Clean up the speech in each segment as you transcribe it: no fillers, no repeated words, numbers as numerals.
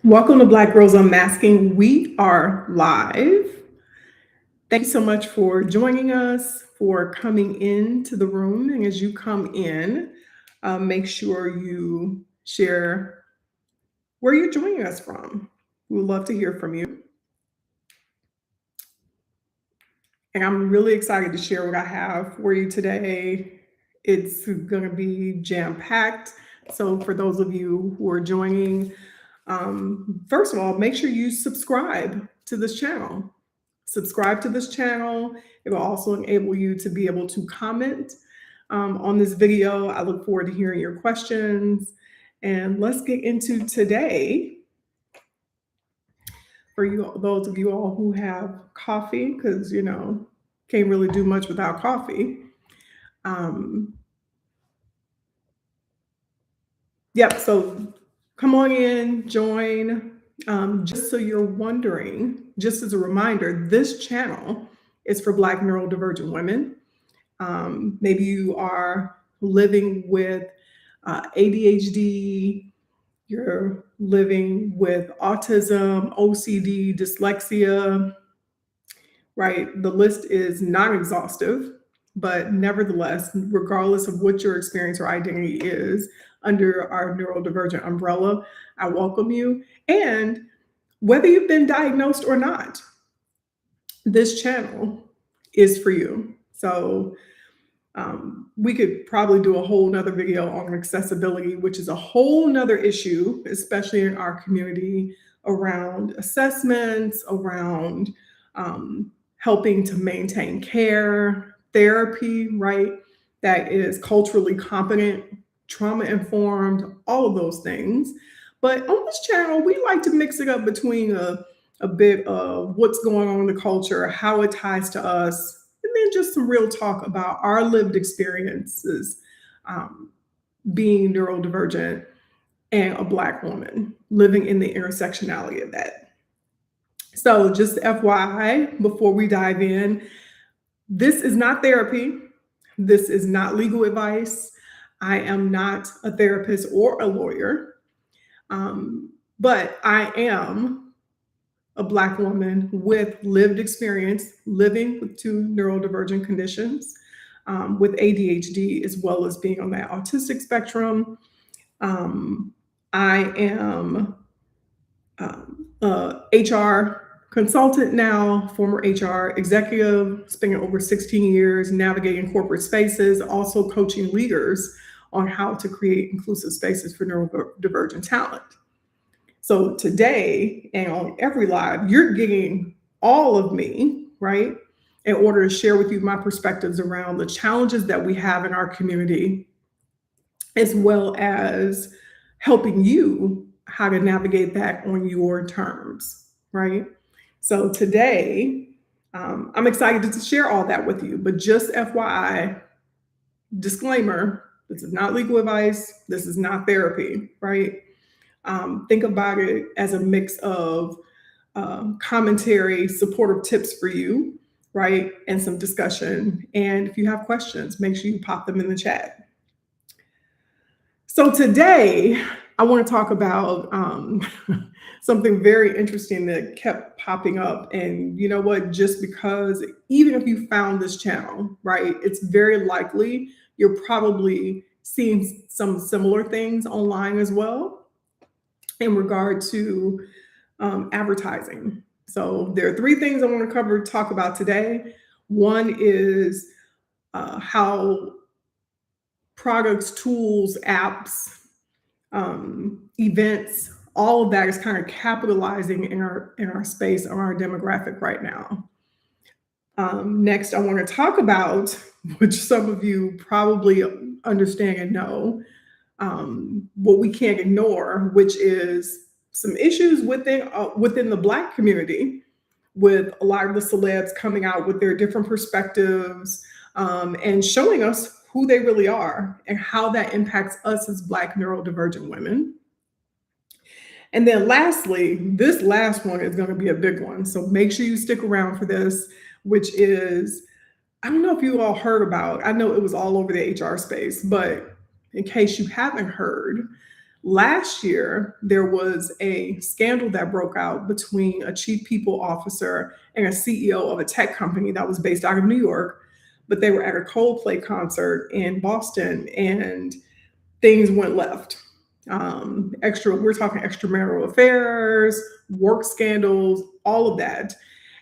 Welcome to Black Girls Unmasking. We are live. Thank you so much for joining us, for coming into the room. And as you come in, make sure you share where you're joining us from. We would love to hear from you. And I'm really excited to share what I have for you today. It's going to be jam-packed. So for those of you who are joining, first of all, make sure you subscribe to this channel. Subscribe to this channel. It will also enable you to be able to comment on this video. I look forward to hearing your questions. And let's get into today. For you, those of you all who have coffee, because can't really do much without coffee. Yep. So come on in, join. Just so you're wondering, just as a reminder, this channel is for Black neurodivergent women. Maybe you are living with ADHD, you're living with autism, OCD, dyslexia, right? The list is not exhaustive, but nevertheless, regardless of what your experience or identity is under our neurodivergent umbrella, I welcome you. And whether you've been diagnosed or not, this channel is for you. So we could probably do a whole nother video on accessibility, which is a whole nother issue, especially in our community, around assessments, around helping to maintain care, therapy, right? That is culturally competent, trauma-informed, all of those things. But on this channel, we like to mix it up between a bit of what's going on in the culture, how it ties to us, and then just some real talk about our lived experiences being neurodivergent and a Black woman living in the intersectionality of that. So just FYI, before we dive in, this is not therapy. This is not legal advice. I am not a therapist or a lawyer, but I am a Black woman with lived experience living with two neurodivergent conditions, with ADHD, as well as being on that autistic spectrum. I am a HR consultant now, former HR executive, spending over 16 years navigating corporate spaces, also coaching leaders on how to create inclusive spaces for neurodivergent talent. So today, and on every live, you're getting all of me, right, in order to share with you my perspectives around the challenges that we have in our community, as well as helping you how to navigate that on your terms, right? So today, I'm excited to share all that with you, but just FYI, disclaimer, this is not legal advice, this is not therapy, right? Think about it as a mix of commentary, supportive tips for you, right? And some discussion. And if you have questions, make sure you pop them in the chat. So today, I want to talk about something very interesting that kept popping up. And you know what? Just because even if you found this channel, right, it's very likely you're probably seeing some similar things online as well in regard to advertising. So there are three things I want to talk about today. One is how products, tools, apps, events, all of that is kind of capitalizing in our space, on our demographic right now. Next, I want to talk about, which some of you probably understand and know, what we can't ignore, which is some issues within the Black community, with a lot of the celebs coming out with their different perspectives and showing us who they really are and how that impacts us as Black neurodivergent women. And then lastly, this last one is going to be a big one. So make sure you stick around for this, which is, I don't know if you all heard about, I know it was all over the HR space, but in case you haven't heard, Last year, there was a scandal that broke out between a chief people officer and a CEO of a tech company that was based out of New York, but they were at a Coldplay concert in Boston and things went left. We're talking extramarital affairs, work scandals, all of that.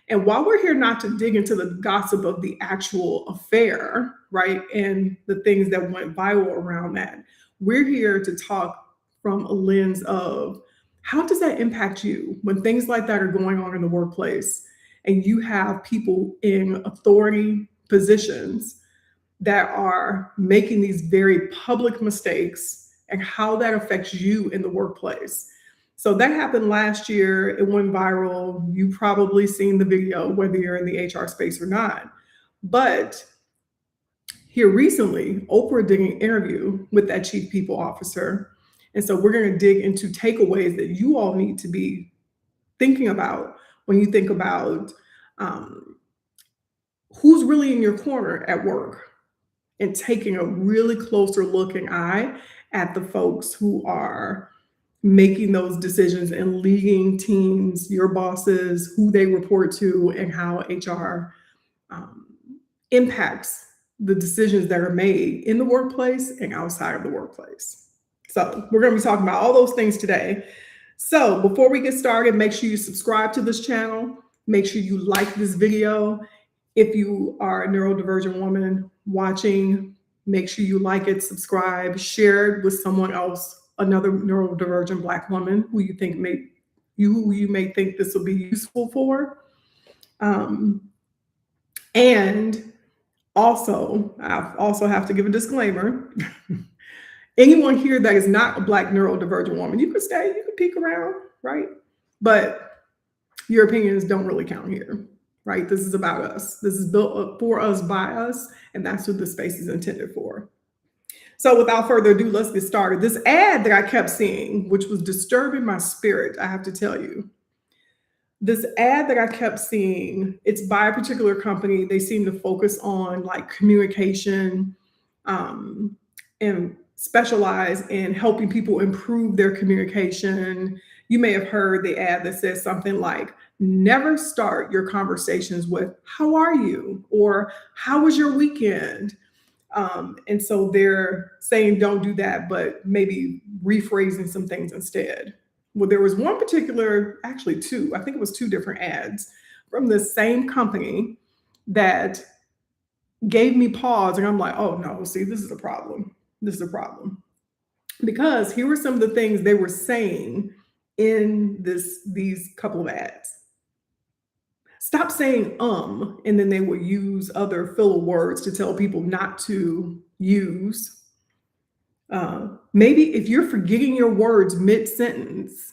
And while we're here not to dig into the gossip of the actual affair, right, and the things that went viral around that, we're here to talk from a lens of how does that impact you when things like that are going on in the workplace and you have people in authority positions that are making these very public mistakes and how that affects you in the workplace. So that happened last year. It went viral. You probably seen the video, whether you're in the HR space or not. But here recently, Oprah did an interview with that chief people officer. And so we're going to dig into takeaways that you all need to be thinking about when you think about who's really in your corner at work and taking a really closer looking eye at the folks who are making those decisions and leading teams, your bosses, who they report to, and how HR um, impacts the decisions that are made in the workplace and outside of the workplace. So we're going to be talking about all those things today. So before we get started, make sure you subscribe to this channel. Make sure you like this video. If you are a neurodivergent woman watching, make sure you like it, subscribe, share it with someone else, another neurodivergent Black woman who you think may think this will be useful for. And also, I also have to give a disclaimer. Anyone here that is not a Black neurodivergent woman, you can stay, you can peek around, right? But your opinions don't really count here, right? This is about us. This is built up for us, by us, and that's what the space is intended for. So without further ado, let's get started. This ad that I kept seeing, which was disturbing my spirit, I have to tell you. This ad that I kept seeing, it's by a particular company. They seem to focus on like communication and specialize in helping people improve their communication. You may have heard the ad that says something like, never start your conversations with, how are you? Or how was your weekend? And so they're saying don't do that, but maybe rephrasing some things instead. Well, there was one particular, actually two, I think it was two different ads from the same company that gave me pause. And I'm like, oh no, see, this is a problem. This is a problem. Because here were some of the things they were saying in these couple of ads. Stop saying and then they would use other filler words to tell people not to use. Maybe if you're forgetting your words mid-sentence.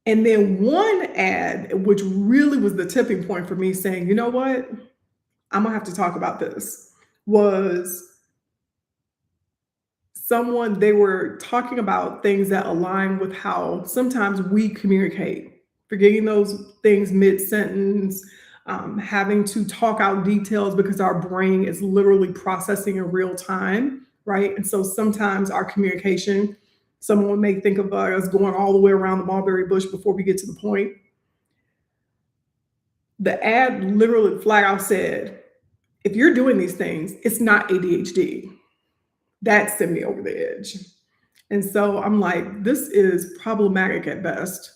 And then one ad, which really was the tipping point for me saying, you know what, I'm gonna have to talk about this, was they were talking about things that align with how sometimes we communicate, forgetting those things mid-sentence, having to talk out details because our brain is literally processing in real time, right? And so sometimes our communication, someone may think of us going all the way around the mulberry bush before we get to the point. The ad literally flat out said, if you're doing these things, it's not ADHD. That sent me over the edge. And so I'm like, this is problematic at best.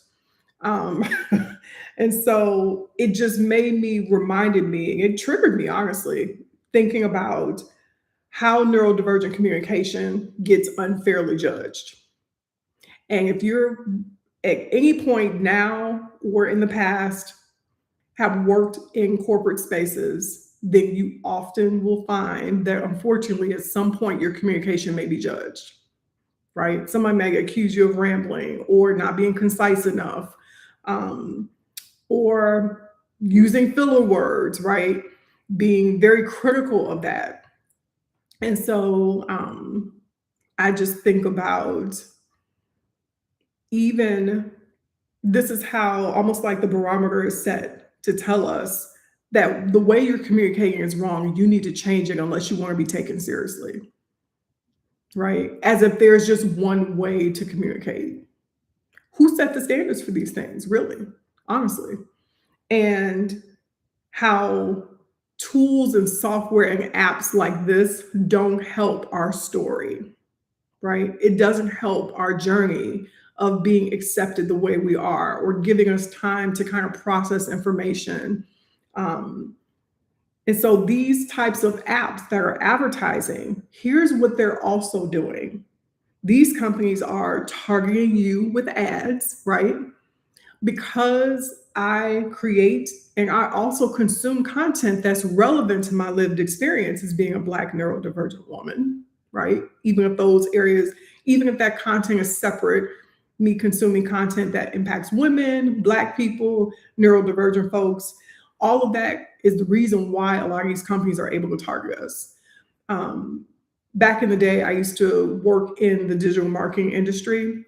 And so it just reminded me, it triggered me, honestly, thinking about how neurodivergent communication gets unfairly judged. And if you're at any point now or in the past have worked in corporate spaces, then you often will find that unfortunately at some point your communication may be judged, right? Somebody may accuse you of rambling or not being concise enough, or using filler words, right? Being very critical of that. And so I just think about even this is how almost like the barometer is set to tell us that the way you're communicating is wrong. You need to change it unless you want to be taken seriously. right? As if there's just one way to communicate. Who set the standards for these things, really, honestly? And how tools and software and apps like this don't help our story, right? It doesn't help our journey of being accepted the way we are or giving us time to kind of process information. Um, and so these types of apps that are advertising, here's what they're also doing. These companies are targeting you with ads, right? Because I create and I also consume content that's relevant to my lived experience as being a Black neurodivergent woman, right? Even if those areas, even if that content is separate, me consuming content that impacts women, Black people, neurodivergent folks, all of that is the reason why a lot of these companies are able to target us. Um, Back in the day, I used to work in the digital marketing industry.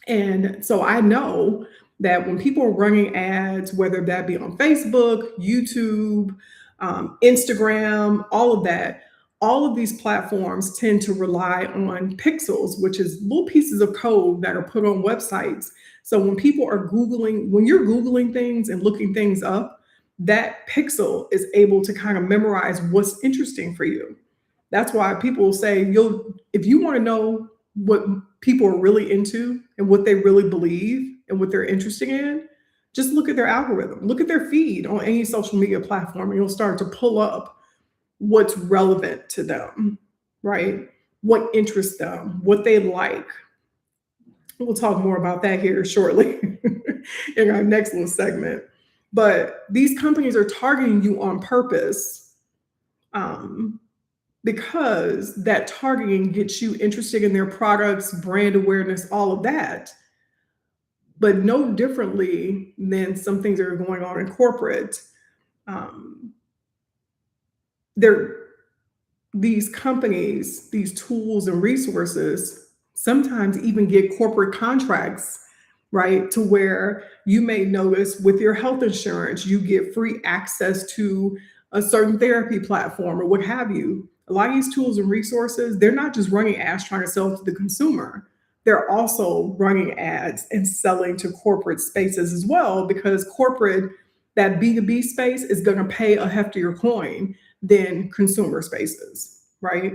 And so I know that when people are running ads, whether that be on Facebook, YouTube, Instagram, all of these platforms tend to rely on pixels, which is little pieces of code that are put on websites. So when people are Googling, when you're Googling things and looking things up, that pixel is able to kind of memorize what's interesting for you. That's why people will say, if you want to know what people are really into and what they really believe and what they're interested in, just look at their algorithm, look at their feed on any social media platform, and you'll start to pull up what's relevant to them, right? What interests them, what they like. We'll talk more about that here shortly in our next little segment. But these companies are targeting you on purpose, because that targeting gets you interested in their products, brand awareness, all of that. But no differently than some things that are going on in corporate, um, they're these companies, these tools and resources sometimes even get corporate contracts, right? To where you may notice with your health insurance, you get free access to a certain therapy platform or what have you. A lot of these tools and resources, they're not just running ads trying to sell to the consumer. They're also running ads and selling to corporate spaces as well, because corporate, that B2B space is going to pay a heftier coin than consumer spaces, right?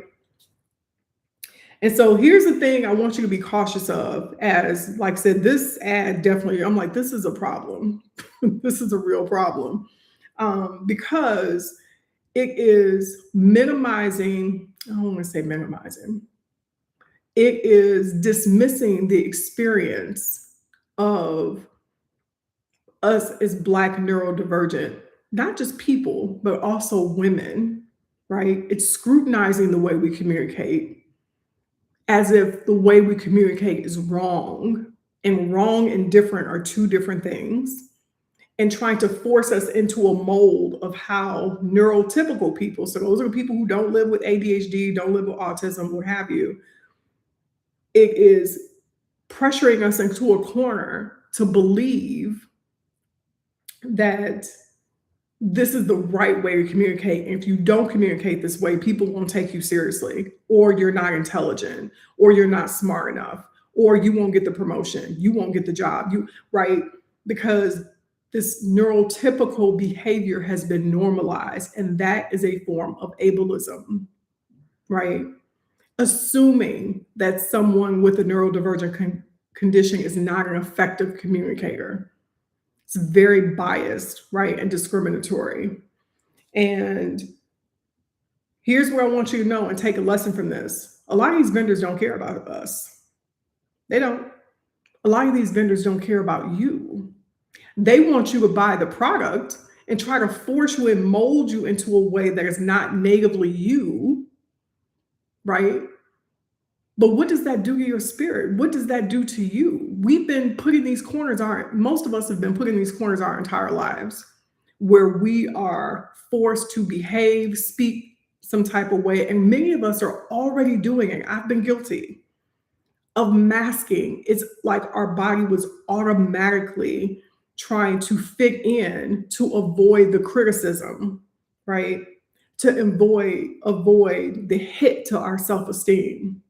And so here's the thing I want you to be cautious of, as like I said, this ad definitely, I'm like, this is a problem. This is a real problem, because it is minimizing, I don't want to say minimizing, it is dismissing the experience of us as Black neurodivergent, not just people, but also women, right? It's scrutinizing the way we communicate as if the way we communicate is wrong, and wrong and different are two different things, and trying to force us into a mold of how neurotypical people, so those are people who don't live with ADHD, don't live with autism, what have you, it is pressuring us into a corner to believe that this is the right way to communicate. And if you don't communicate this way, people won't take you seriously, or you're not intelligent, or you're not smart enough, or you won't get the promotion, you won't get the job, right? Because this neurotypical behavior has been normalized, and that is a form of ableism, right? Assuming that someone with a neurodivergent condition is not an effective communicator. It's very biased, right, and discriminatory. And here's where I want you to know and take a lesson from this. A lot of these vendors don't care about us. They don't. A lot of these vendors don't care about you. They want you to buy the product and try to force you and mold you into a way that is not natively you, right? But what does that do to your spirit? What does that do to you? We've been put in these corners, most of us have been put in these corners our entire lives, where we are forced to behave, speak some type of way. And many of us are already doing it. I've been guilty of masking. It's like our body was automatically trying to fit in to avoid the criticism, right? To avoid the hit to our self-esteem.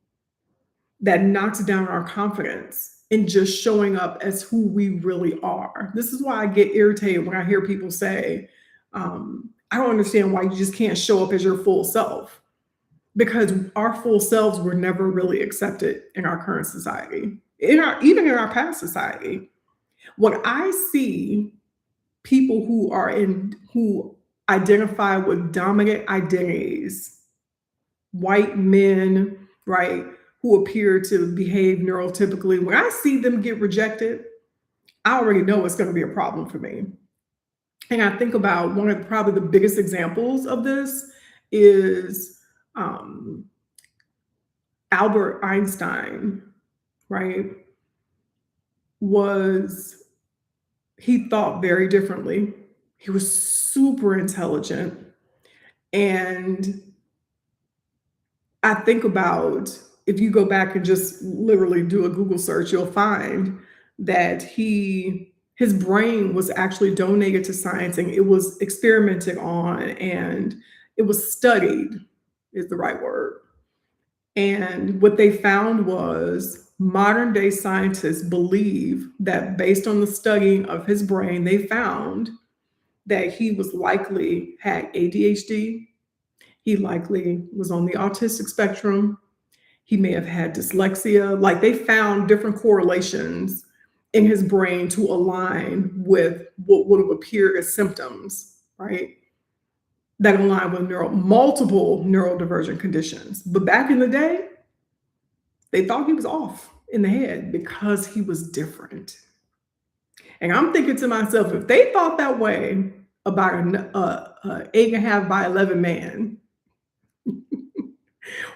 that knocks down our confidence in just showing up as who we really are. This is why I get irritated when I hear people say, I don't understand why you just can't show up as your full self, because our full selves were never really accepted in our current society, even in our past society. When I see people who identify with dominant identities, white men, right, who appear to behave neurotypically, when I see them get rejected, I already know it's going to be a problem for me. And I think about one of probably the biggest examples of this is um, Albert Einstein, right? Was He thought very differently. He was super intelligent. And I think about, if you go back and just literally do a Google search, you'll find that his brain was actually donated to science, and it was experimented on, and it was studied, is the right word. And what they found was modern day scientists believe that, based on the studying of his brain, they found that he was likely had ADHD. He likely was on the autistic spectrum. He may have had dyslexia. Like, they found different correlations in his brain to align with what would have appeared as symptoms, right? That align with multiple neurodivergent conditions. But back in the day, they thought he was off in the head because he was different. And I'm thinking to myself, if they thought that way about an 8.5 by 11 man,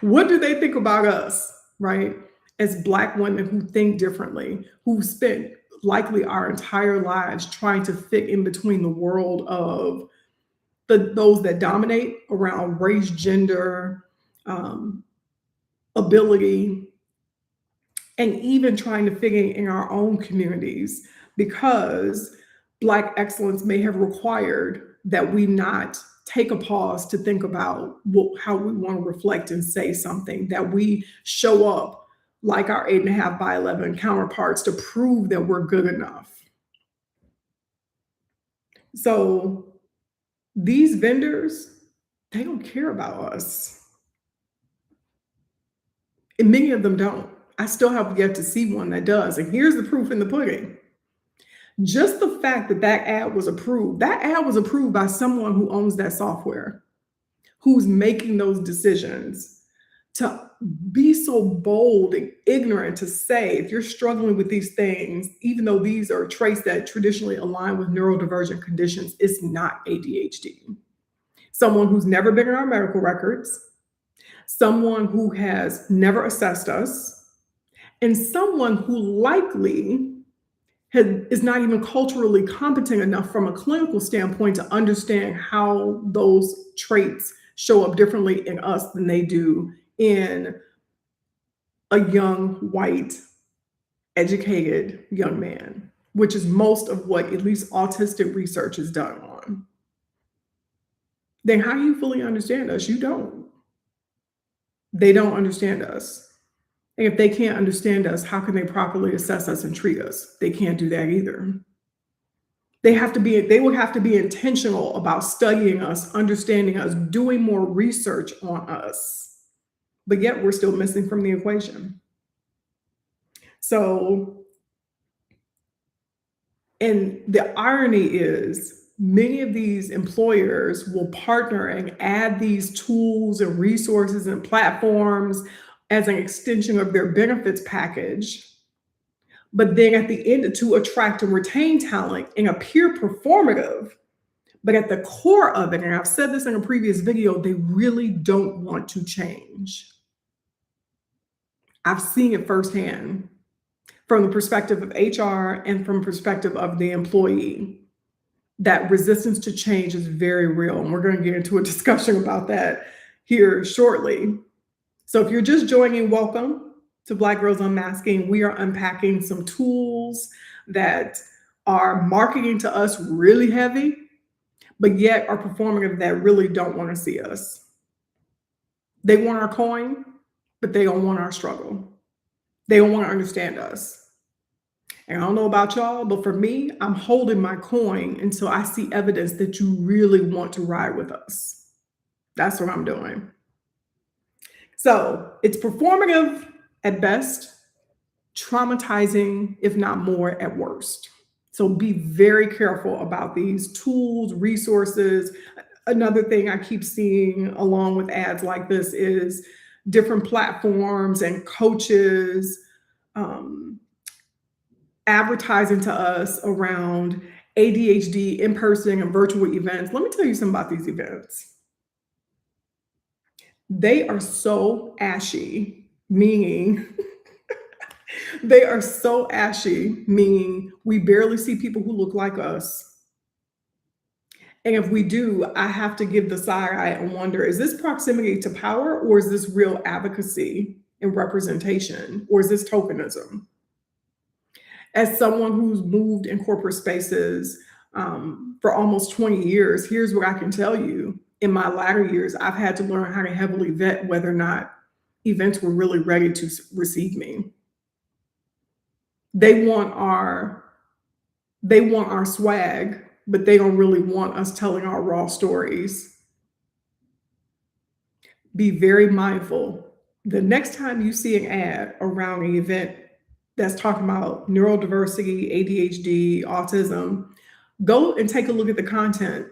what do they think about us, right? As Black women who think differently, who spent likely our entire lives trying to fit in between the world of those that dominate around race, gender, um, ability, and even trying to fit in our own communities, because Black excellence may have required that we not take a pause to think about how we want to reflect and say something, that we show up like our 8.5 by 11 counterparts to prove that we're good enough. So these vendors, they don't care about us. And many of them don't. I still have yet to see one that does. And here's the proof in the pudding. Just the fact that ad was approved, that ad was approved by someone who owns that software, who's making those decisions. To be so bold and ignorant to say, if you're struggling with these things, even though these are traits that traditionally align with neurodivergent conditions, it's not ADHD. Someone who's never been in our medical records, someone who has never assessed us, and someone who likely is not even culturally competent enough from a clinical standpoint to understand how those traits show up differently in us than they do in a young, white, educated young man, which is most of what at least autistic research is done on. Then how do you fully understand us? You don't. They don't understand us. And if they can't understand us, how can they properly assess us and treat us? They can't do that either. They would have to be intentional about studying us, understanding us, doing more research on us. But yet we're still missing from the equation. So, and the irony is, many of these employers will partner and add these tools and resources and platforms as an extension of their benefits package. But then at the end, to attract and retain talent, and appear performative. But at the core of it, and I've said this in a previous video, they really don't want to change. I've seen it firsthand from the perspective of HR and from the perspective of the employee. That resistance to change is very real. And we're going to get into a discussion about that here shortly. So if you're just joining, welcome to Black Girls Unmasking. We are unpacking some tools that are marketing to us really heavy, but yet are performative, that really don't want to see us. They want our coin, but they don't want our struggle. They don't want to understand us. And I don't know about y'all, but for me, I'm holding my coin until I see evidence that you really want to ride with us. That's what I'm doing. So it's performative at best, traumatizing, if not more, at worst. So be very careful about these tools, resources. Another thing I keep seeing along with ads like this is different platforms and coaches um, advertising to us around ADHD in person and virtual events. Let me tell you something about these events. They are so ashy, meaning they are so ashy, meaning we barely see people who look like us. And if we do, I have to give the side eye and wonder, is this proximity to power or is this real advocacy and representation? Or is this tokenism? As someone who's moved in corporate spaces for almost 20 years, here's what I can tell you. In my latter years, I've had to learn how to heavily vet whether or not events were really ready to receive me. They want our swag, but they don't really want us telling our raw stories. Be very mindful. The next time you see an ad around an event that's talking about neurodiversity, ADHD, autism, go and take a look at the content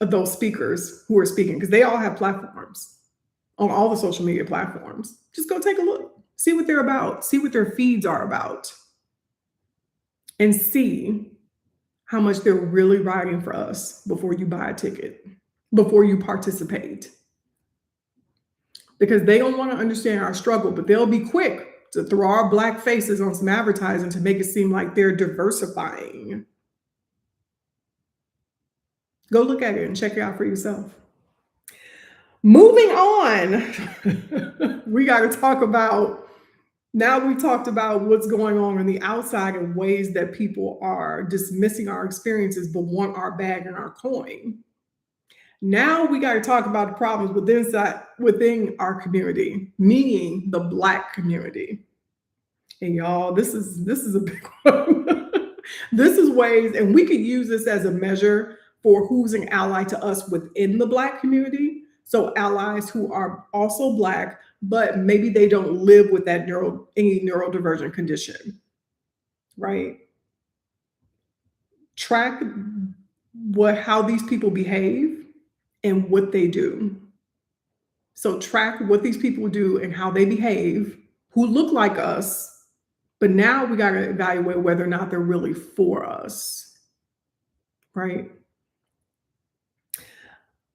of those speakers who are speaking, because they all have platforms on all the social media platforms. Just go take a look, see what they're about, see what their feeds are about, and see how much they're really riding for us before you buy a ticket, before you participate. Because they don't want to understand our struggle, but they'll be quick to throw our Black faces on some advertising to make it seem like they're diversifying. Go look at it and check it out for yourself. Moving on, we got to talk about, now we talked about what's going on the outside and ways that people are dismissing our experiences but want our bag and our coin. Now we got to talk about the problems within our community, meaning the Black community. And y'all, this is a big one. This is ways, and we could use this as a measure for who's an ally to us within the Black community. So allies who are also Black, but maybe they don't live with that any neurodivergent condition, right? Track how these people behave and what they do. So track what these people do and how they behave, who look like us, but now we got to evaluate whether or not they're really for us, right?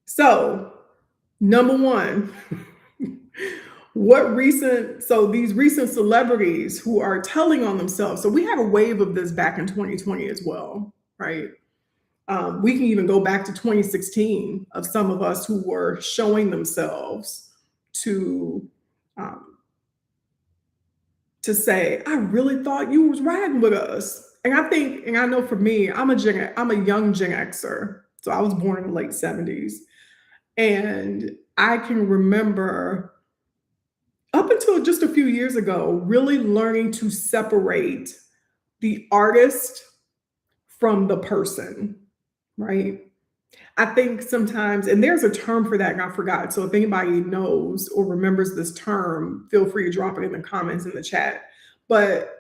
So, number one, these recent celebrities who are telling on themselves. So we had a wave of this back in 2020 as well, right? We can even go back to 2016 of some of us who were showing themselves to say, I really thought you was riding with us. And I know for me, I'm a young Gen Xer. So I was born in the late 70s. And I can remember up until just a few years ago, really learning to separate the artist from the person, right? I think sometimes, and there's a term for that, and I forgot. So if anybody knows or remembers this term, feel free to drop it in the comments in the chat. But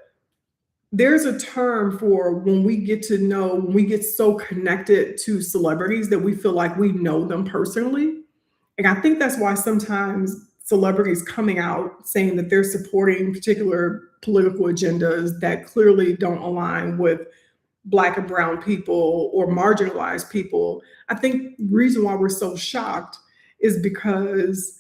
there's a term for when we get so connected to celebrities that we feel like we know them personally. And I think that's why sometimes celebrities coming out saying that they're supporting particular political agendas that clearly don't align with Black and brown people or marginalized people. I think the reason why we're so shocked is because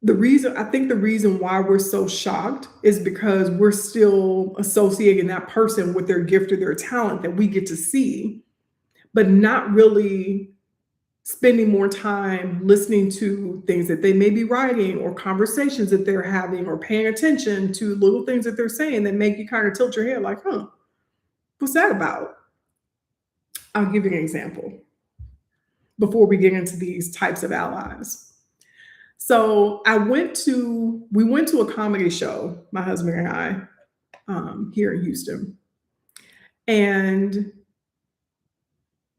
the reason why we're so shocked is because we're still associating that person with their gift or their talent that we get to see, but not really spending more time listening to things that they may be writing or conversations that they're having or paying attention to little things that they're saying that make you kind of tilt your head like, what's that about? I'll give you an example before we get into these types of allies. So we went to a comedy show, my husband and I, here in Houston. And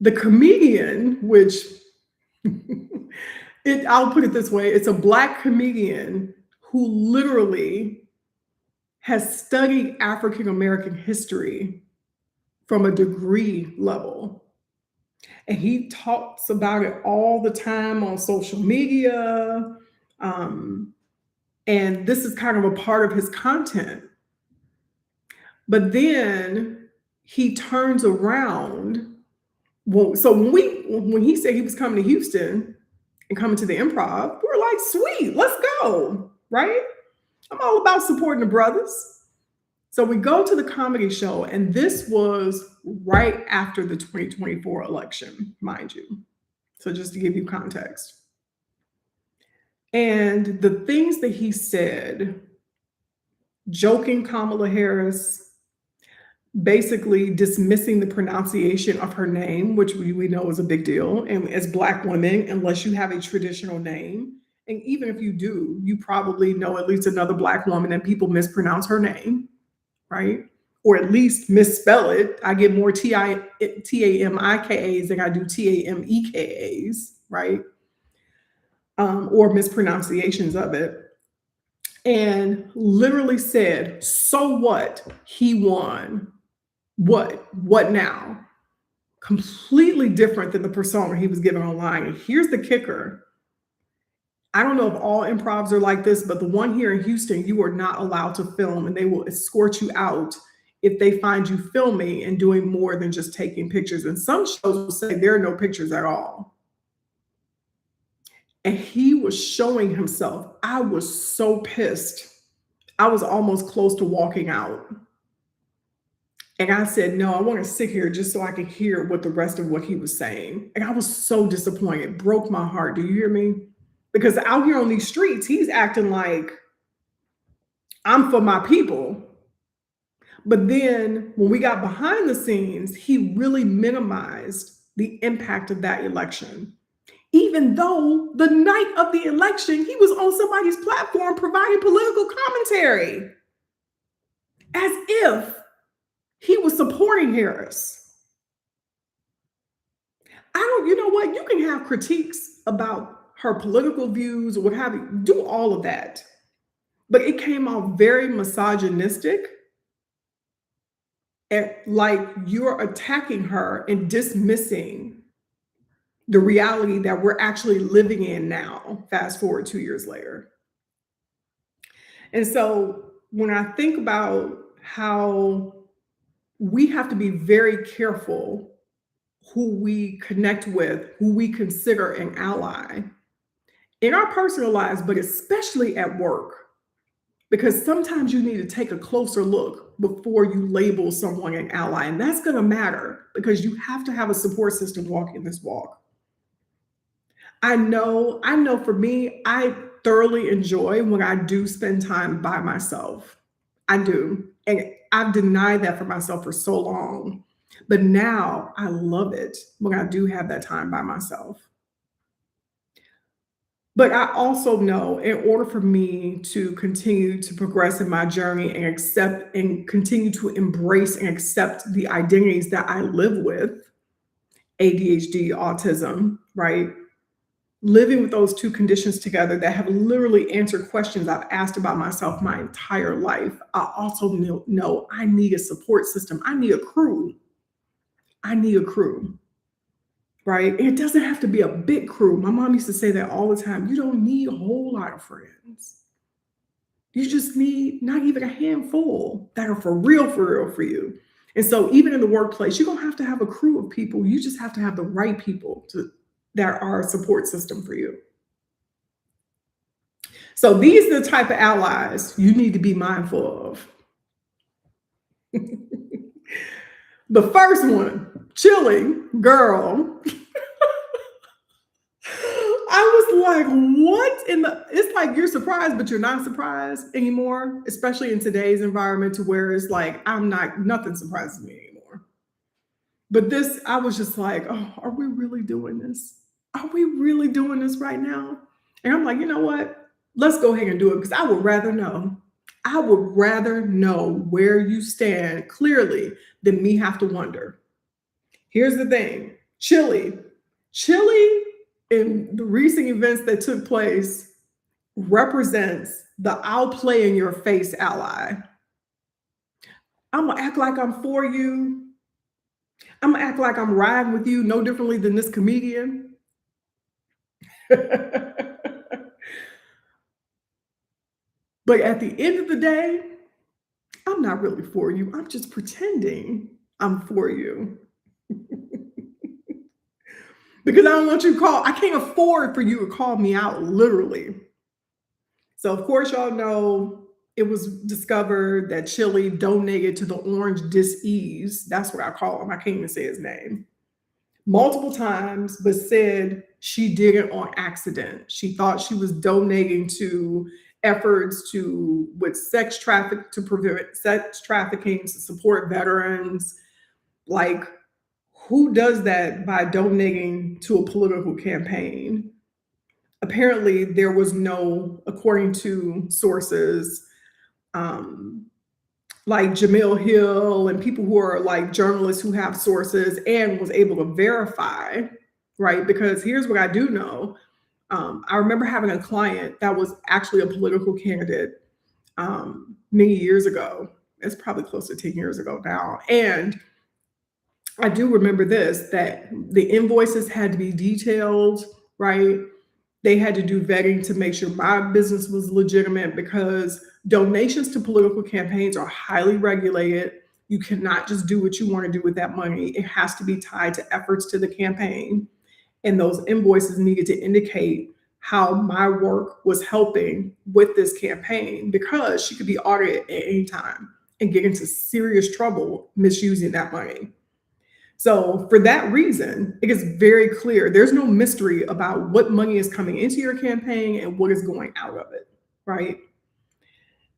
the comedian, which I'll put it this way, it's a black comedian who literally has studied African American history from a degree level. And he talks about it all the time on social media. Um, and this is kind of a part of his content. But then he turns around. Well, so when he said he was coming to Houston and coming to the Improv, we were like, sweet, let's go, right? I'm all about supporting the brothers. So we go to the comedy show, and this was right after the 2024 election, mind you. So just to give you context. And the things that he said, joking Kamala Harris, basically dismissing the pronunciation of her name, which we know is a big deal. And as Black women, unless you have a traditional name, and even if you do, you probably know at least another Black woman and people mispronounce her name, right? Or at least misspell it. I get more T-A-M-I-K-A's than I do T-A-M-E-K-A's, right? Or mispronunciations of it. And literally said, so what? He won. What now? Completely different than the persona he was given online. And here's the kicker. I don't know if all improvs are like this, but the one here in Houston, you are not allowed to film, and they will escort you out if they find you filming and doing more than just taking pictures. And some shows will say there are no pictures at all. And he was showing himself. I was so pissed. I was almost close to walking out. And I said, no, I want to sit here just so I can hear what the rest of what he was saying. And I was so disappointed. Broke my heart. Do you hear me? Because out here on these streets, he's acting like I'm for my people. But then when we got behind the scenes, he really minimized the impact of that election. Even though the night of the election, he was on somebody's platform providing political commentary as if he was supporting Harris. You know what? You can have critiques about her political views or what have you, do all of that. But it came out very misogynistic, and like you're attacking her and dismissing the reality that we're actually living in now, fast forward 2 years later. And so when I think about how we have to be very careful who we connect with, who we consider an ally in our personal lives, but especially at work, because sometimes you need to take a closer look before you label someone an ally. And that's going to matter because you have to have a support system walking this walk. I know for me, I thoroughly enjoy when I do spend time by myself. I do. And I've denied that for myself for so long. But now I love it when I do have that time by myself. But I also know in order for me to continue to progress in my journey and accept and continue to embrace and accept the identities that I live with, ADHD, autism, right? Living with those two conditions together that have literally answered questions I've asked about myself my entire life. I also know I need a support system. I need a crew. Right? And it doesn't have to be a big crew. My mom used to say that all the time. You don't need a whole lot of friends. You just need not even a handful that are for real for you. And so even in the workplace, you don't have to have a crew of people. You just have to have the right people that are a support system for you. So these are the type of allies you need to be mindful of. The first one, chilling, girl. I was like, what in the, it's like you're surprised, but you're not surprised anymore, especially in today's environment to where it's like, nothing surprises me anymore. But I was just like, oh, are we really doing this? Are we really doing this right now? And I'm like, you know what? Let's go ahead and do it because I would rather know. I would rather know where you stand clearly than me have to wonder. Here's the thing, Chile in the recent events that took place represents the I'll play in your face ally. I'm gonna act like I'm for you. I'm gonna act like I'm riding with you no differently than this comedian. But at the end of the day, I'm not really for you. I'm just pretending I'm for you. Because I don't want you to call, I can't afford for you to call me out literally. So, of course, y'all know it was discovered that Chili donated to the Orange Dis-ease. That's what I call him. I can't even say his name. Multiple times, but said she did it on accident. She thought she was donating to efforts to with sex traffic to prevent sex trafficking, to support veterans. Like, who does that by donating to a political campaign? Apparently, there was no, according to sources, um, like Jamil Hill and people who are like journalists who have sources and was able to verify, right? Because here's what I do know. I remember having a client that was actually a political candidate many years ago. It's probably close to 10 years ago now. And I do remember this, that the invoices had to be detailed, right? They had to do vetting to make sure my business was legitimate because donations to political campaigns are highly regulated. You cannot just do what you want to do with that money. It has to be tied to efforts to the campaign. And those invoices needed to indicate how my work was helping with this campaign because she could be audited at any time and get into serious trouble misusing that money. So for that reason, it is very clear. There's no mystery about what money is coming into your campaign and what is going out of it, right?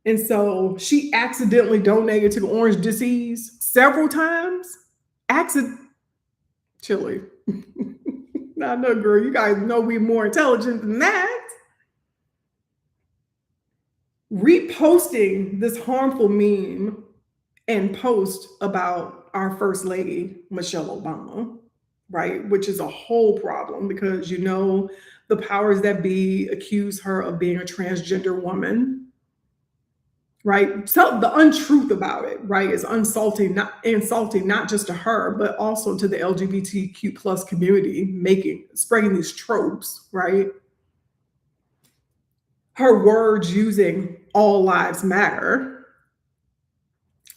And so she accidentally donated to the Orange Disease several times. Accident, Chili. Now, no, girl, you guys know we're more intelligent than that. Reposting this harmful meme and post about our First Lady, Michelle Obama, right? Which is a whole problem because you know the powers that be accuse her of being a transgender woman, right? So the untruth about it, right, is insulting not just to her, but also to the LGBTQ plus community, spreading these tropes, right? Her words using all lives matter,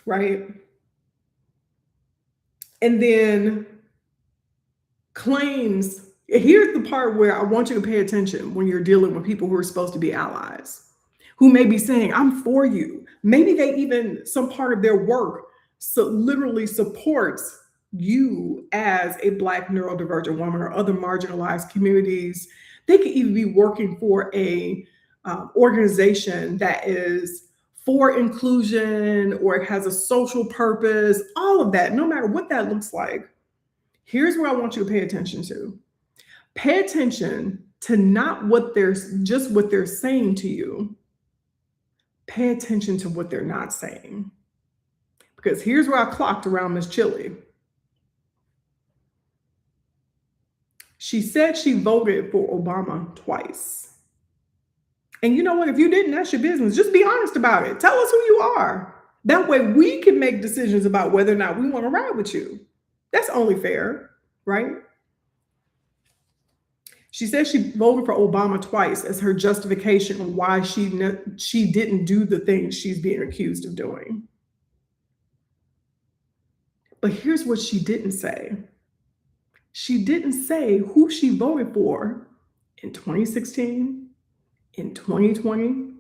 right? And then claims, here's the part where I want you to pay attention when you're dealing with people who are supposed to be allies, who may be saying, I'm for you. Maybe they even, some part of their work so literally supports you as a Black neurodivergent woman or other marginalized communities. They could even be working for a organization that is for inclusion or it has a social purpose, all of that, no matter what that looks like. Here's where I want you to pay attention to. Pay attention to not what they're just what they're saying to you. Pay attention to what they're not saying. Because here's where I clocked around Miss Chili. She said she voted for Obama twice. And you know what? If you didn't, that's your business. Just be honest about it. Tell us who you are. That way we can make decisions about whether or not we want to ride with you. That's only fair, right? She said she voted for Obama twice as her justification on why she didn't do the things she's being accused of doing. But here's what she didn't say. She didn't say who she voted for in 2016, in 2020,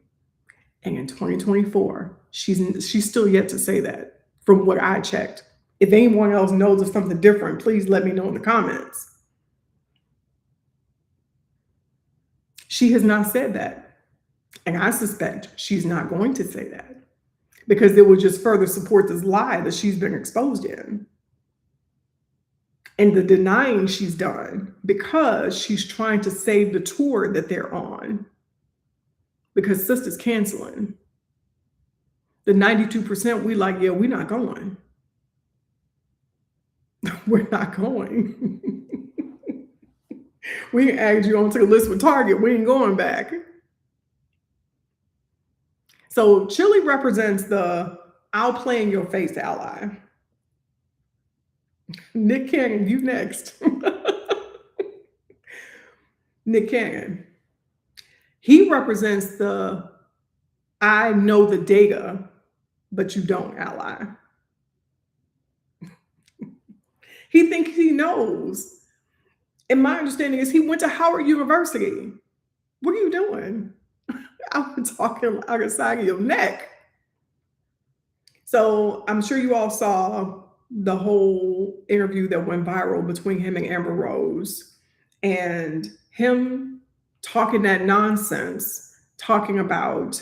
and in 2024. She's still yet to say that from what I checked. If anyone else knows of something different, please let me know in the comments. She has not said that. And I suspect she's not going to say that because it will just further support this lie that she's been exposed in. And the denying she's done because she's trying to save the tour that they're on because sister's canceling. The 92% we like, yeah, we're not going. We're not going. We add you onto the list with Target. We ain't going back. So Chili represents the I'll play in your face ally. Nick Cannon, you next. Nick Cannon. He represents the I know the data, but you don't ally. He thinks he knows. And my understanding is he went to Howard University. What are you doing? I'm talking out the side of your neck. So I'm sure you all saw the whole interview that went viral between him and Amber Rose, and him talking that nonsense, talking about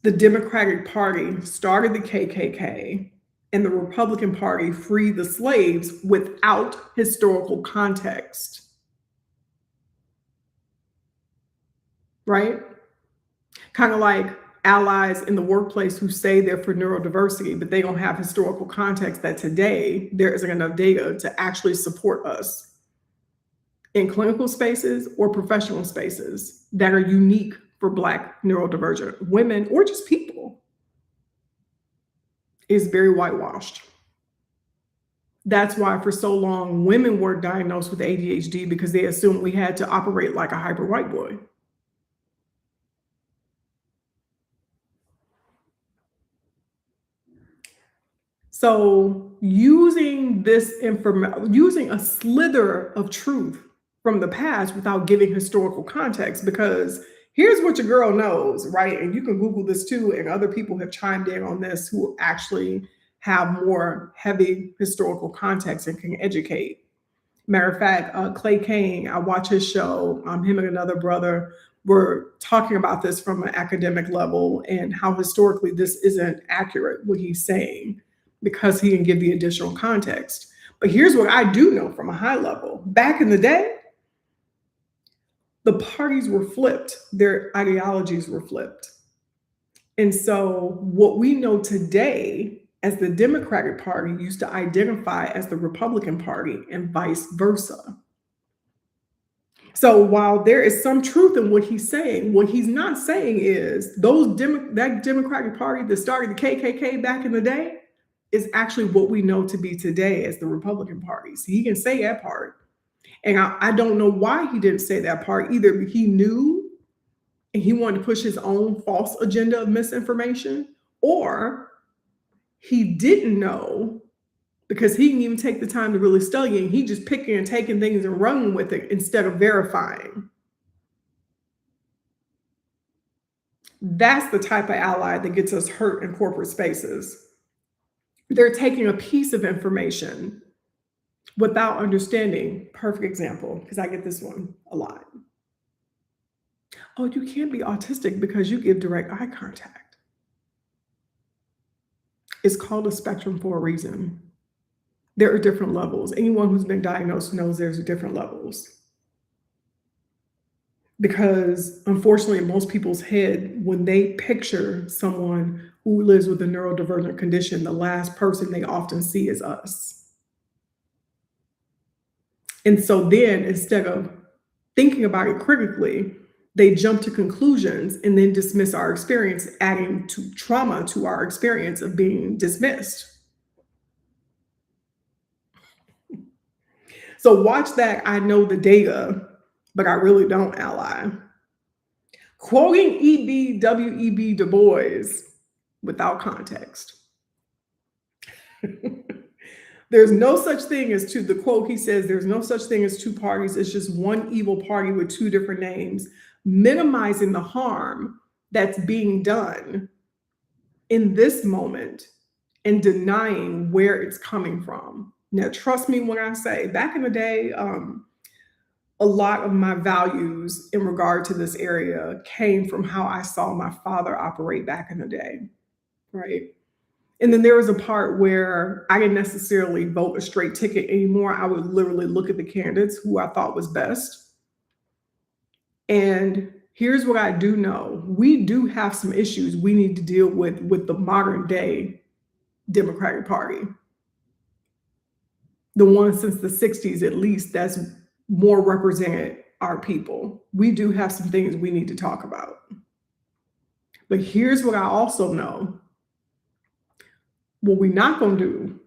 the Democratic Party started the KKK and the Republican Party freed the slaves without historical context. Right? Kind of like allies in the workplace who say they're for neurodiversity, but they don't have historical context that today there isn't enough data to actually support us in clinical spaces or professional spaces that are unique for Black neurodivergent women or just people. Is very whitewashed. That's why for so long women were diagnosed with ADHD because they assumed we had to operate like a hyper white boy. So using this information, using a slither of truth from the past without giving historical context, because here's what your girl knows, right? And you can Google this too, and other people have chimed in on this who actually have more heavy historical context and can educate. Matter of fact, Clay Kane, I watch his show. Him and another brother were talking about this from an academic level and how historically this isn't accurate, what he's saying, because he didn't give the additional context. But here's what I do know from a high level. Back in the day, the parties were flipped, their ideologies were flipped. And so what we know today as the Democratic Party used to identify as the Republican Party and vice versa. So while there is some truth in what he's saying, what he's not saying is that Democratic Party that started the KKK back in the day is actually what we know to be today as the Republican Party. So he can say that part. And I don't know why he didn't say that part. Either he knew and he wanted to push his own false agenda of misinformation, or he didn't know because he didn't even take the time to really study and he just picking and taking things and running with it instead of verifying. That's the type of ally that gets us hurt in corporate spaces. They're taking a piece of information without understanding. Perfect example, because I get this one a lot. Oh, you can't be autistic because you give direct eye contact. It's called a spectrum for a reason. There are different levels. Anyone who's been diagnosed knows there's different levels. Because unfortunately, in most people's head, when they picture someone who lives with a neurodivergent condition, the last person they often see is us. And so then instead of thinking about it critically, they jump to conclusions and then dismiss our experience, adding to trauma to our experience of being dismissed. So watch that I know the data, but I really don't ally. Quoting W.E.B. Du Bois without context. There's no such thing as the quote he says, there's no such thing as two parties. It's just one evil party with two different names, minimizing the harm that's being done in this moment and denying where it's coming from. Now, trust me when I say back in the day, a lot of my values in regard to this area came from how I saw my father operate back in the day, right? And then there was a part where I didn't necessarily vote a straight ticket anymore. I would literally look at the candidates who I thought was best. And here's what I do know. We do have some issues we need to deal with the modern day Democratic Party. The one since the 60s, at least, that's more represented our people. We do have some things we need to talk about. But here's what I also know. What we're not going to do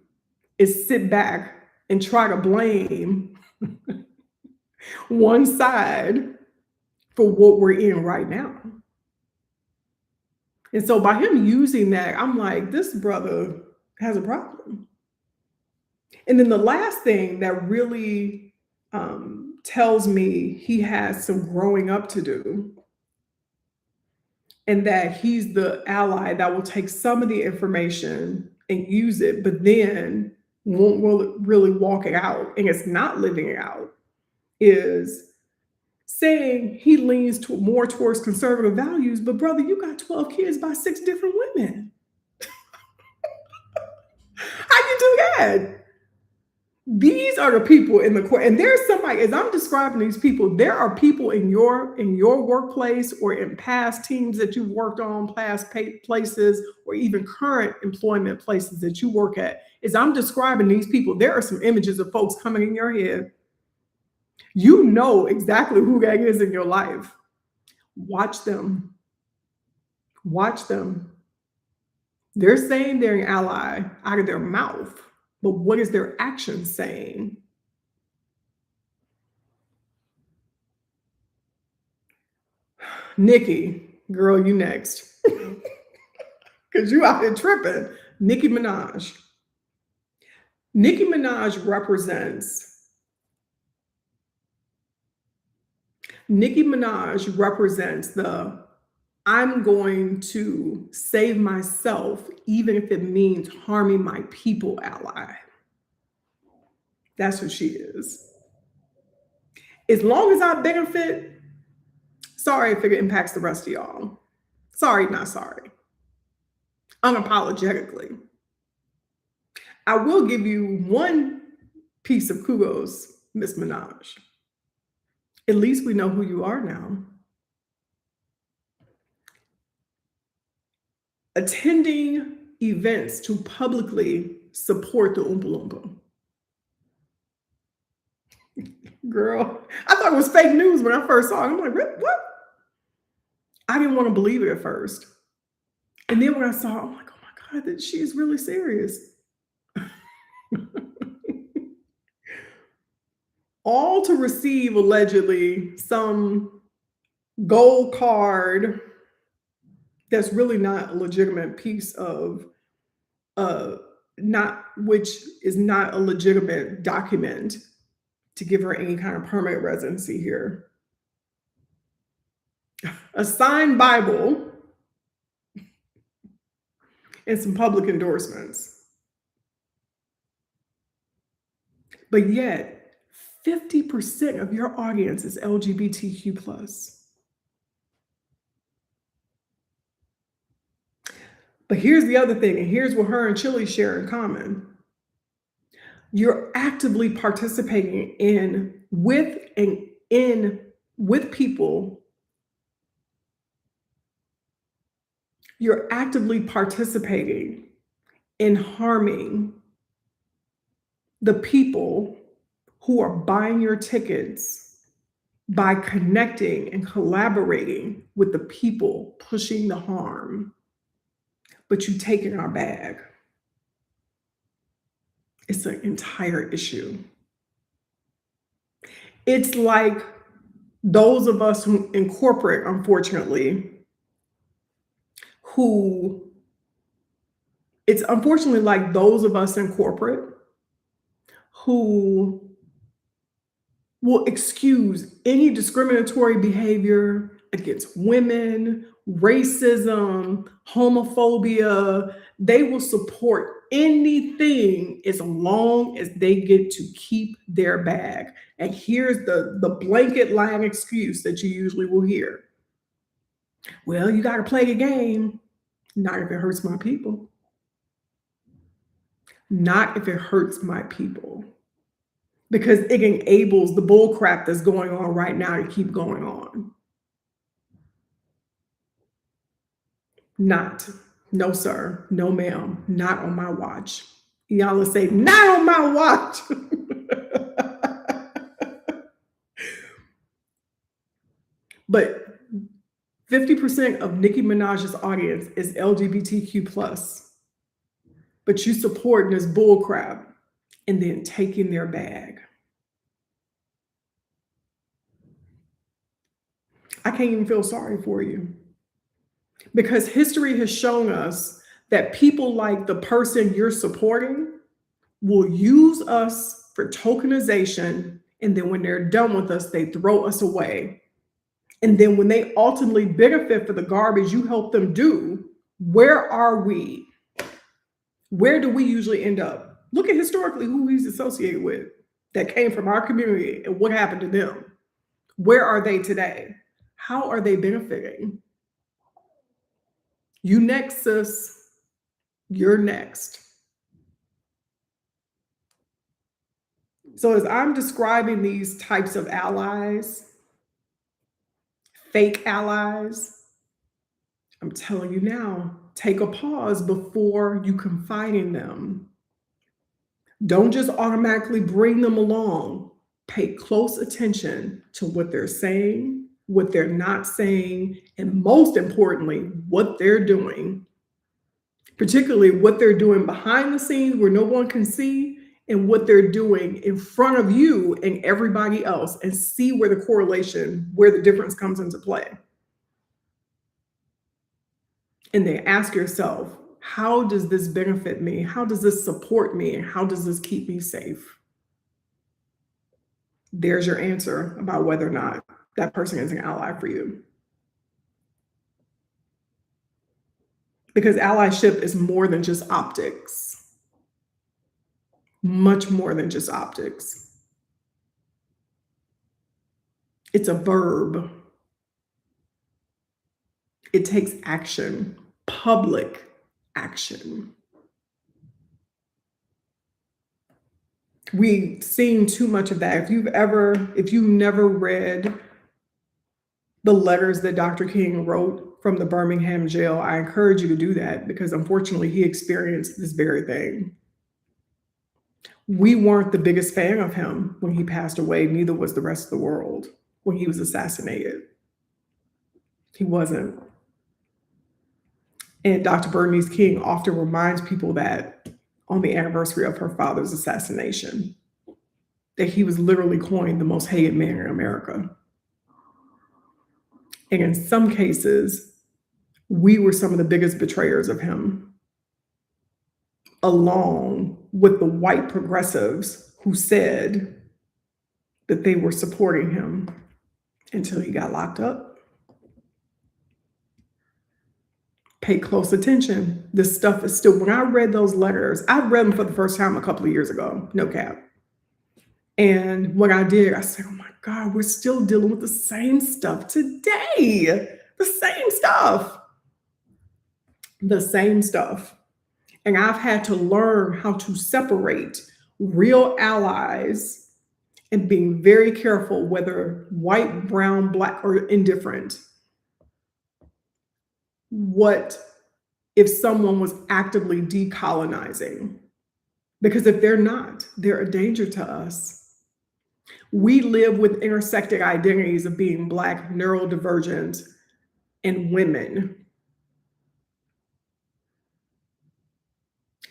is sit back and try to blame one side for what we're in right now. And so by him using that, I'm like, this brother has a problem. And then the last thing that really tells me he has some growing up to do, and that he's the ally that will take some of the information and use it, but then won't really walk it out, and it's not living it out, is saying he leans more towards conservative values, but brother, you got 12 kids by 6 different women. How you do that? These are the people in the court, and there's somebody, as I'm describing these people, there are people in your workplace or in past teams that you've worked on, past places, or even current employment places that you work at. As I'm describing these people, there are some images of folks coming in your head. You know exactly who that is in your life. Watch them. Watch them. They're saying they're an ally out of their mouth, but what is their action saying? Nicki, girl, you next. Because you out here tripping. Nicki Minaj. Nicki Minaj represents the I'm going to save myself, even if it means harming my people ally. That's what she is. As long as I benefit, sorry if it impacts the rest of y'all. Sorry, not sorry. Unapologetically. I will give you one piece of kudos, Miss Minaj. At least we know who you are now. Attending events to publicly support the Oompa Loompa. Girl, I thought it was fake news when I first saw it. I'm like, what? I didn't want to believe it at first. And then when I saw it, I'm like, oh my God, that she's really serious. All to receive allegedly some gold card that's really not a legitimate piece of which is not a legitimate document to give her any kind of permanent residency here. A signed Bible and some public endorsements. But yet 50% of your audience is LGBTQ+. But here's the other thing, and here's what her and Chili share in common. You're actively participating with people. You're actively participating in harming the people who are buying your tickets by connecting and collaborating with the people pushing the harm. But you take in our bag. It's an entire issue. It's like those of us who in corporate, unfortunately, it's unfortunately like those of us in corporate who will excuse any discriminatory behavior against women, racism, homophobia. They will support anything as long as they get to keep their bag. And here's the blanket line excuse that you usually will hear. Well, you got to play the game, not if it hurts my people. not if it hurts my people, because it enables the bull crap that's going on right now to keep going on. Not. No, sir. No, ma'am. Not on my watch. Y'all will say, not on my watch. But 50% of Nicki Minaj's audience is LGBTQ plus. But you supporting this bull crap and then taking their bag. I can't even feel sorry for you. Because history has shown us that people like the person you're supporting will use us for tokenization. And then when they're done with us, they throw us away. And then when they ultimately benefit for the garbage you help them do, where are we? Where do we usually end up? Look at historically who he's associated with that came from our community and what happened to them. Where are they today? How are they benefiting? You next, sis. You're next. So as I'm describing these types of allies, fake allies, I'm telling you now, take a pause before you confide in them. Don't just automatically bring them along. Pay close attention to what they're saying, what they're not saying, and most importantly, what they're doing. Particularly what they're doing behind the scenes where no one can see, and what they're doing in front of you and everybody else, and see where the correlation, where the difference comes into play. And then ask yourself, how does this benefit me? How does this support me? And how does this keep me safe? There's your answer about whether or not that person is an ally for you. Because allyship is more than just optics. Much more than just optics. It's a verb. It takes action, public action. We've seen too much of that. If you've never read the letters that Dr. King wrote from the Birmingham jail, I encourage you to do that, because unfortunately he experienced this very thing. We weren't the biggest fan of him when he passed away. Neither was the rest of the world when he was assassinated. He wasn't. And Dr. Bernice King often reminds people that on the anniversary of her father's assassination, that he was literally coined the most hated man in America. And in some cases, we were some of the biggest betrayers of him, along with the white progressives who said that they were supporting him until he got locked up. Pay close attention. This stuff is still, when I read those letters, I read them for the first time a couple of years ago, no cap. And what I did, I said, oh my God, we're still dealing with the same stuff today. The same stuff. The same stuff. And I've had to learn how to separate real allies and being very careful, whether white, brown, black, or indifferent. What if someone was actively decolonizing? Because if they're not, they're a danger to us. We live with intersected identities of being Black, neurodivergent, and women.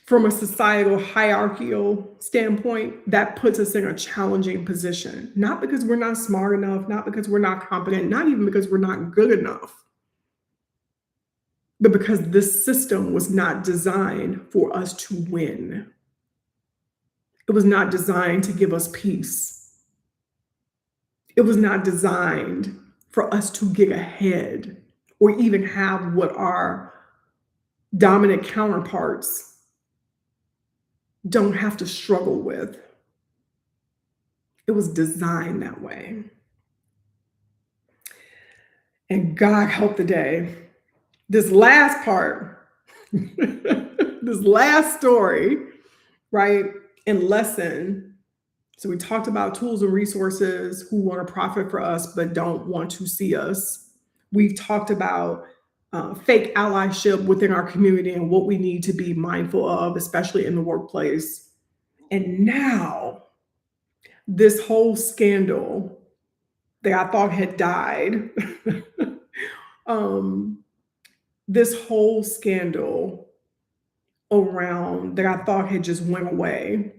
From a societal hierarchical standpoint, that puts us in a challenging position. Not because we're not smart enough, not because we're not competent, not even because we're not good enough, but because this system was not designed for us to win. It was not designed to give us peace. It was not designed for us to get ahead or even have what our dominant counterparts don't have to struggle with. It was designed that way. And God help the day. This last part, this last story right? And lesson. So we talked about tools and resources who want to profit for us but don't want to see us. We've talked about fake allyship within our community and what we need to be mindful of, especially in the workplace. And now, this whole scandal that I thought had died, um, this whole scandal around that I thought had just went away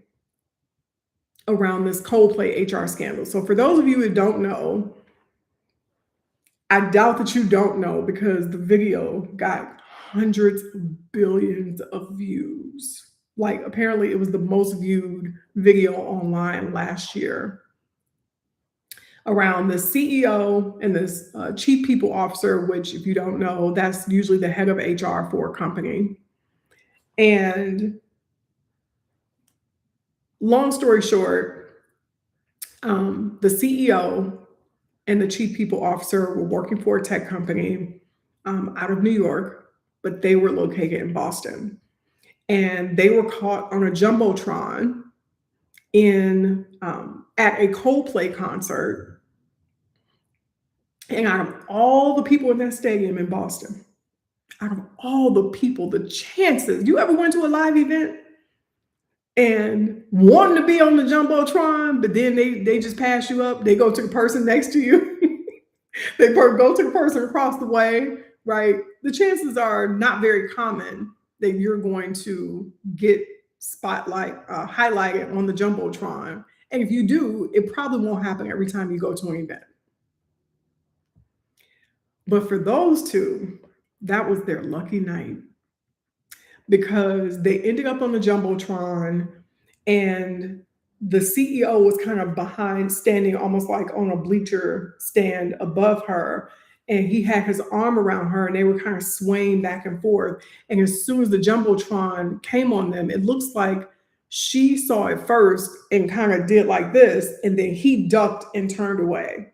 around this Coldplay HR scandal. So for those of you who don't know, I doubt that you don't know because the video got hundreds of billions of views. Like apparently it was the most viewed video online last year around the CEO and this chief people officer, which if you don't know, that's usually the head of HR for a company. And long story short, the CEO and the chief people officer were working for a tech company out of New York, but they were located in Boston. And they were caught on a jumbotron in at a Coldplay concert. And out of all the people in that stadium in Boston, out of all the people, the chances. You ever went to a live event and wanting to be on the jumbotron, but then they just pass you up. They go to the person next to you. They go to the person across the way, right? The chances are not very common that you're going to get highlighted on the jumbotron. And if you do, it probably won't happen every time you go to an event. But for those two, that was their lucky night because they ended up on the jumbotron and the CEO was kind of behind, standing almost like on a bleacher stand above her. And he had his arm around her and they were kind of swaying back and forth. And as soon as the jumbotron came on them, it looks like she saw it first and kind of did like this, and then he ducked and turned away.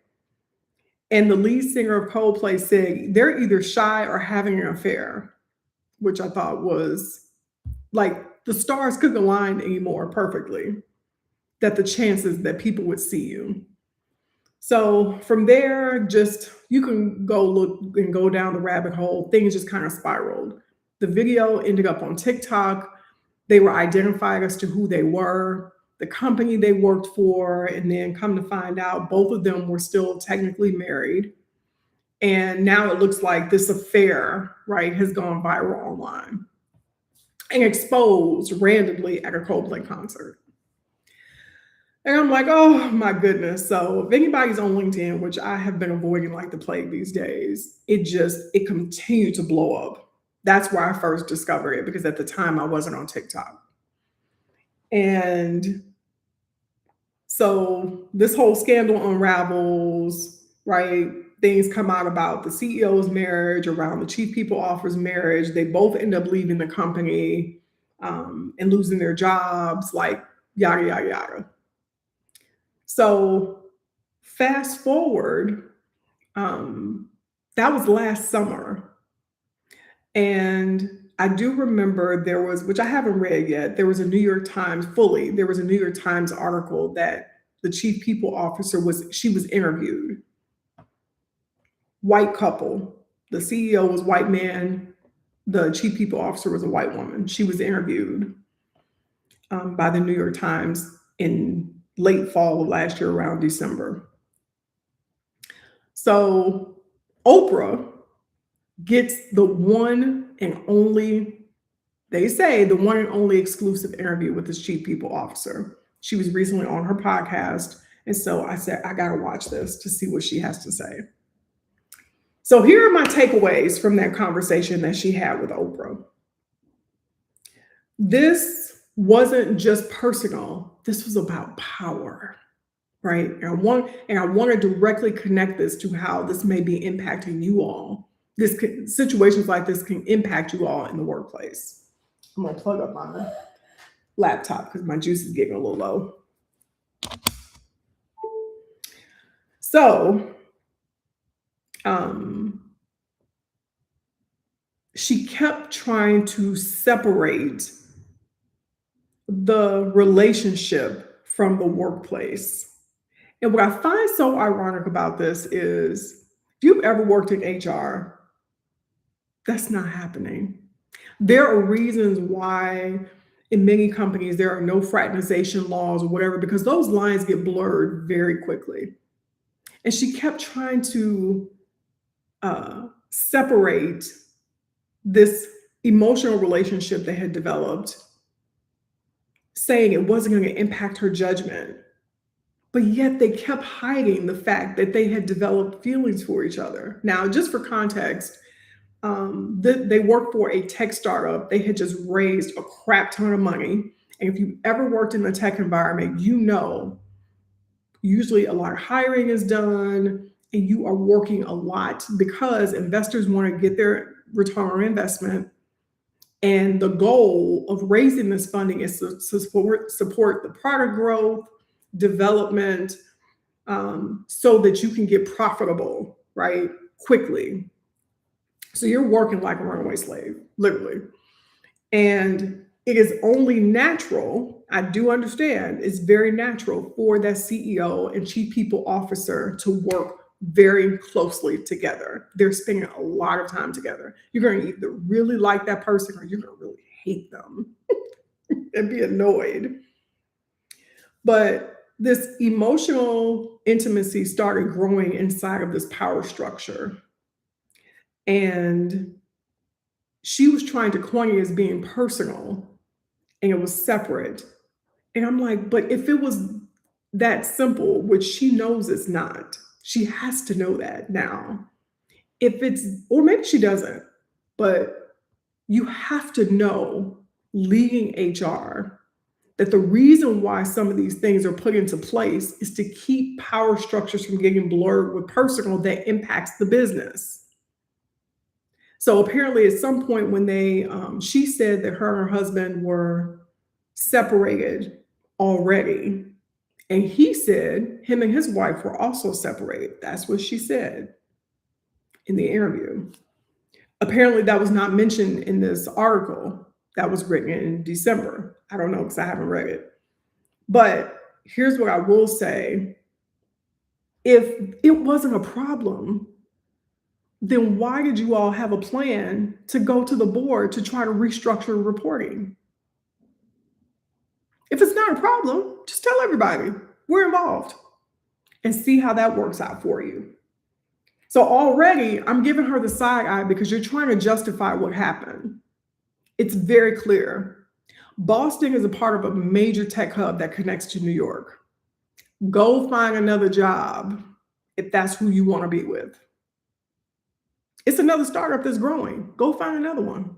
And the lead singer of Coldplay said they're either shy or having an affair, which I thought was like the stars couldn't align anymore perfectly, that the chances that people would see you. So from there, just you can go look and go down the rabbit hole. Things just kind of spiraled. The video ended up on TikTok. They were identified as to who they were, the company they worked for, and then come to find out both of them were still technically married. And now it looks like this affair, right, has gone viral online and exposed randomly at a Coldplay concert. And I'm like, oh my goodness. So if anybody's on LinkedIn, which I have been avoiding like the plague these days, it continued to blow up. That's where I first discovered it because at the time I wasn't on TikTok. And so this whole scandal unravels, right? Things come out about the CEO's marriage, around the chief people officer's marriage. They both end up leaving the company and losing their jobs, like yada, yada, yada. So fast forward, that was last summer. And I do remember there was, which I haven't read yet, there was a New York Times article that the chief people officer she was interviewed. White couple. The CEO was white man. The chief people officer was a white woman. She was interviewed by the New York Times in late fall of last year, around December. So Oprah gets the one and only, they say, the one and only exclusive interview with this chief people officer. She was recently on her podcast. And so I said, I got to watch this to see what she has to say. So here are my takeaways from that conversation that she had with Oprah. This wasn't just personal. This was about power, right? And I want to directly connect this to how this may be impacting you all. Situations like this can impact you all in the workplace. I'm going to plug up my laptop because my juice is getting a little low. So, she kept trying to separate the relationship from the workplace. And what I find so ironic about this is if you've ever worked in HR, that's not happening. There are reasons why in many companies there are no fraternization laws or whatever, because those lines get blurred very quickly. And she kept trying to separate this emotional relationship they had developed, saying it wasn't going to impact her judgment. But yet they kept hiding the fact that they had developed feelings for each other. Now, just for context, they worked for a tech startup. They had just raised a crap ton of money. And if you've ever worked in the tech environment, you know usually a lot of hiring is done and you are working a lot because investors want to get their return on investment. And the goal of raising this funding is to support the product growth, development, so that you can get profitable, right, quickly. So you're working like a runaway slave, literally. And it is only natural, I do understand, it's very natural for that CEO and chief people officer to work very closely together. They're spending a lot of time together. You're going to either really like that person or you're going to really hate them and be annoyed. But this emotional intimacy started growing inside of this power structure. And she was trying to coin it as being personal and it was separate. And I'm like, but if it was that simple, which she knows it's not, she has to know that now. If it's, or maybe she doesn't, but you have to know leading HR that the reason why some of these things are put into place is to keep power structures from getting blurred with personal that impacts the business. So apparently, at some point when she said that her and her husband were separated already, and he said him and his wife were also separated. That's what she said in the interview. Apparently, that was not mentioned in this article that was written in December. I don't know because I haven't read it. But here's what I will say. If it wasn't a problem, then why did you all have a plan to go to the board to try to restructure reporting? If it's not a problem, just tell everybody we're involved and see how that works out for you. So already I'm giving her the side eye because you're trying to justify what happened. It's very clear. Boston is a part of a major tech hub that connects to New York. Go find another job if that's who you want to be with. It's another startup that's growing. Go find another one.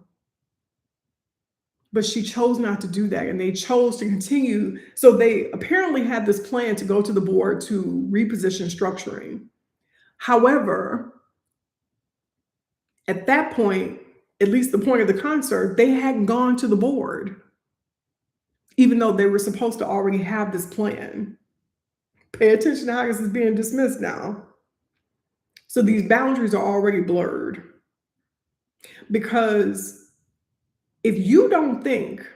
But she chose not to do that. And they chose to continue. So they apparently had this plan to go to the board to reposition structuring. However, at that point, at least the point of the concert, they hadn't gone to the board, even though they were supposed to already have this plan. Pay attention to how this is being dismissed now. So these boundaries are already blurred. Because if you don't think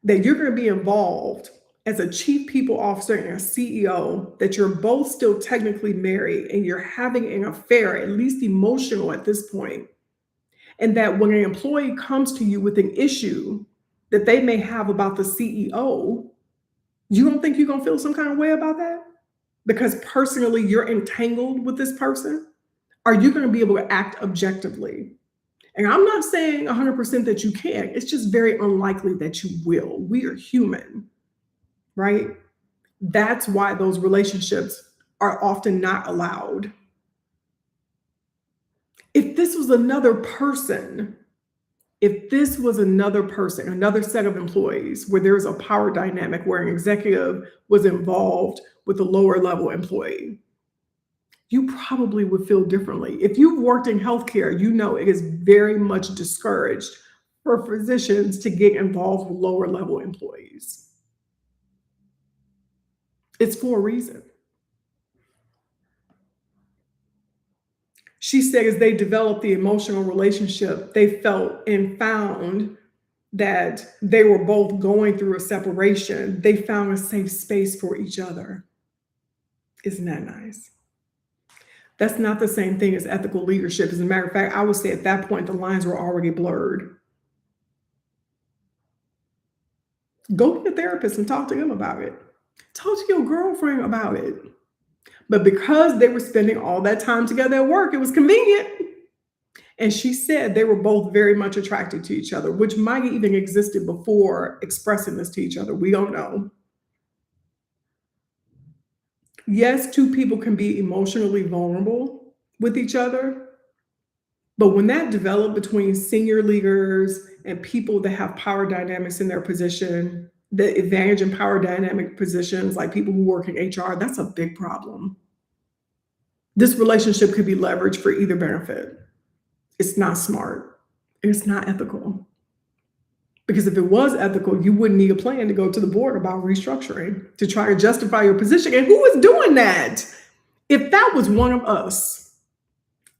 that you're going to be involved as a chief people officer and a CEO, that you're both still technically married and you're having an affair, at least emotional at this point, and that when an employee comes to you with an issue that they may have about the CEO, you don't think you're going to feel some kind of way about that? Because personally, you're entangled with this person? Are you going to be able to act objectively? And I'm not saying 100% that you can't. It's just very unlikely that you will. We are human, right? That's why those relationships are often not allowed. If this was another person, another set of employees where there's a power dynamic where an executive was involved with a lower level employee, you probably would feel differently. If you've worked in healthcare, you know it is very much discouraged for physicians to get involved with lower level employees. It's for a reason. She said as they developed the emotional relationship, they felt and found that they were both going through a separation, they found a safe space for each other. Isn't that nice? That's not the same thing as ethical leadership. As a matter of fact, I would say at that point, the lines were already blurred. Go to a therapist and talk to them about it. Talk to your girlfriend about it. But because they were spending all that time together at work, it was convenient. And she said they were both very much attracted to each other, which might even existed before expressing this to each other. We don't know. Yes, two people can be emotionally vulnerable with each other, but when that developed between senior leaders and people that have power dynamics in their position, the advantage in power dynamic positions, like people who work in HR, that's a big problem. This relationship could be leveraged for either benefit. It's not smart and it's not ethical. Because if it was ethical, you wouldn't need a plan to go to the board about restructuring to try to justify your position. And who is doing that? If that was one of us,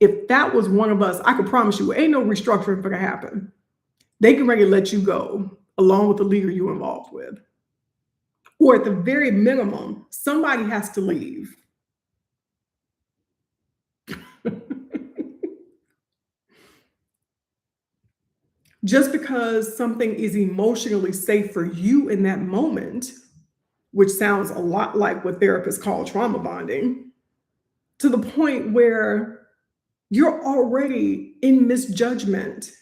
I could promise you, ain't no restructuring going to happen. They can ready to let you go along with the leader you're involved with. Or at the very minimum, somebody has to leave. Just because something is emotionally safe for you in that moment, which sounds a lot like what therapists call trauma bonding, to the point where you're already in misjudgment.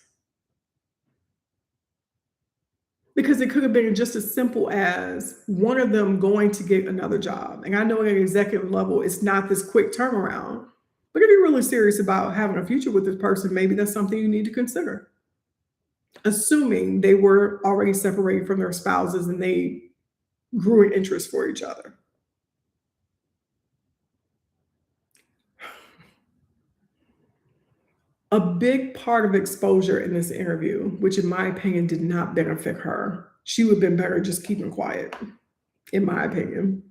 Because it could have been just as simple as one of them going to get another job. And I know at an executive level, it's not this quick turnaround. But if you're really serious about having a future with this person, maybe that's something you need to consider. Assuming they were already separated from their spouses and they grew an interest for each other. A big part of exposure in this interview, which in my opinion did not benefit her, she would have been better just keeping quiet, in my opinion.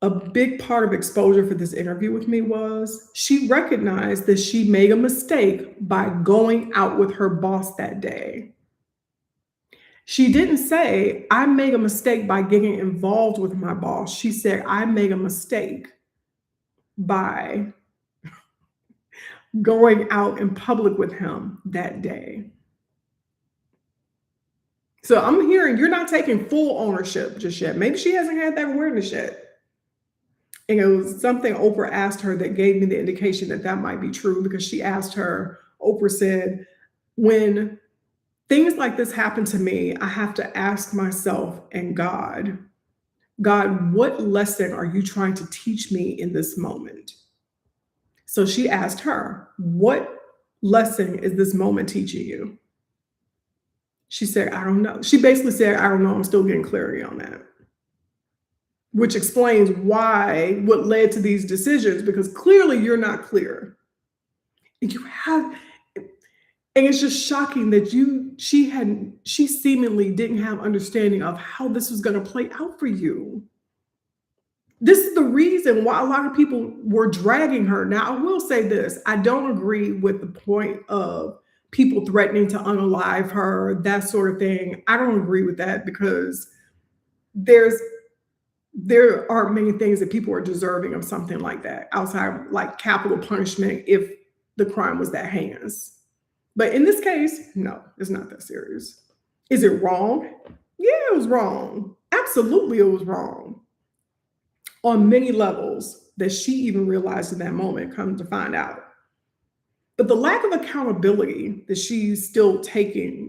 A big part of exposure for this interview with me was she recognized that she made a mistake by going out with her boss that day. She didn't say, I made a mistake by getting involved with my boss. She said, I made a mistake by going out in public with him that day. So I'm hearing you're not taking full ownership just yet. Maybe she hasn't had that awareness yet. And it was something Oprah asked her that gave me the indication that that might be true, because she asked her, Oprah said, when things like this happen to me, I have to ask myself and God, what lesson are you trying to teach me in this moment? So she asked her, what lesson is this moment teaching you? She said, I don't know. She basically said, I don't know. I'm still getting clarity on that. Which explains what led to these decisions, because clearly you're not clear. And it's just shocking that she seemingly didn't have understanding of how this was going to play out for you. This is the reason why a lot of people were dragging her. Now, I will say this. I don't agree with the point of people threatening to unalive her, that sort of thing. I don't agree with that, because there are many things that people are deserving of something like that outside of like capital punishment if the crime was that heinous. But in this case, no, it's not that serious. Is it wrong? Yeah, it was wrong. Absolutely, it was wrong. On many levels that she even realized in that moment, come to find out. But the lack of accountability that she's still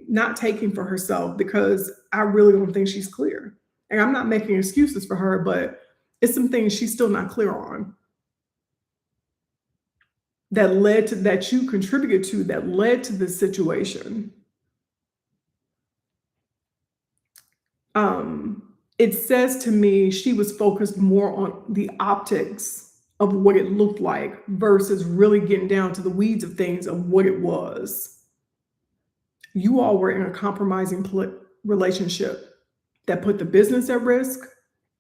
not taking for herself, because I really don't think she's clear. And I'm not making excuses for her, but it's some things she's still not clear on that you contributed to, that led to this situation. It says to me she was focused more on the optics of what it looked like versus really getting down to the weeds of things of what it was. You all were in a compromising relationship that put the business at risk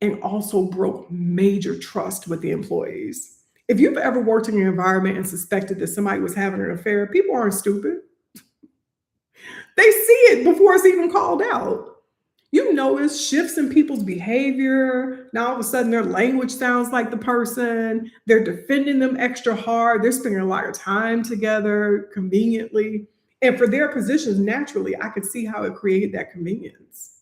and also broke major trust with the employees. If you've ever worked in an environment and suspected that somebody was having an affair, people aren't stupid. They see it before it's even called out. You notice shifts in people's behavior. Now all of a sudden their language sounds like the person. They're defending them extra hard. They're spending a lot of time together conveniently. And for their positions, naturally, I could see how it created that convenience.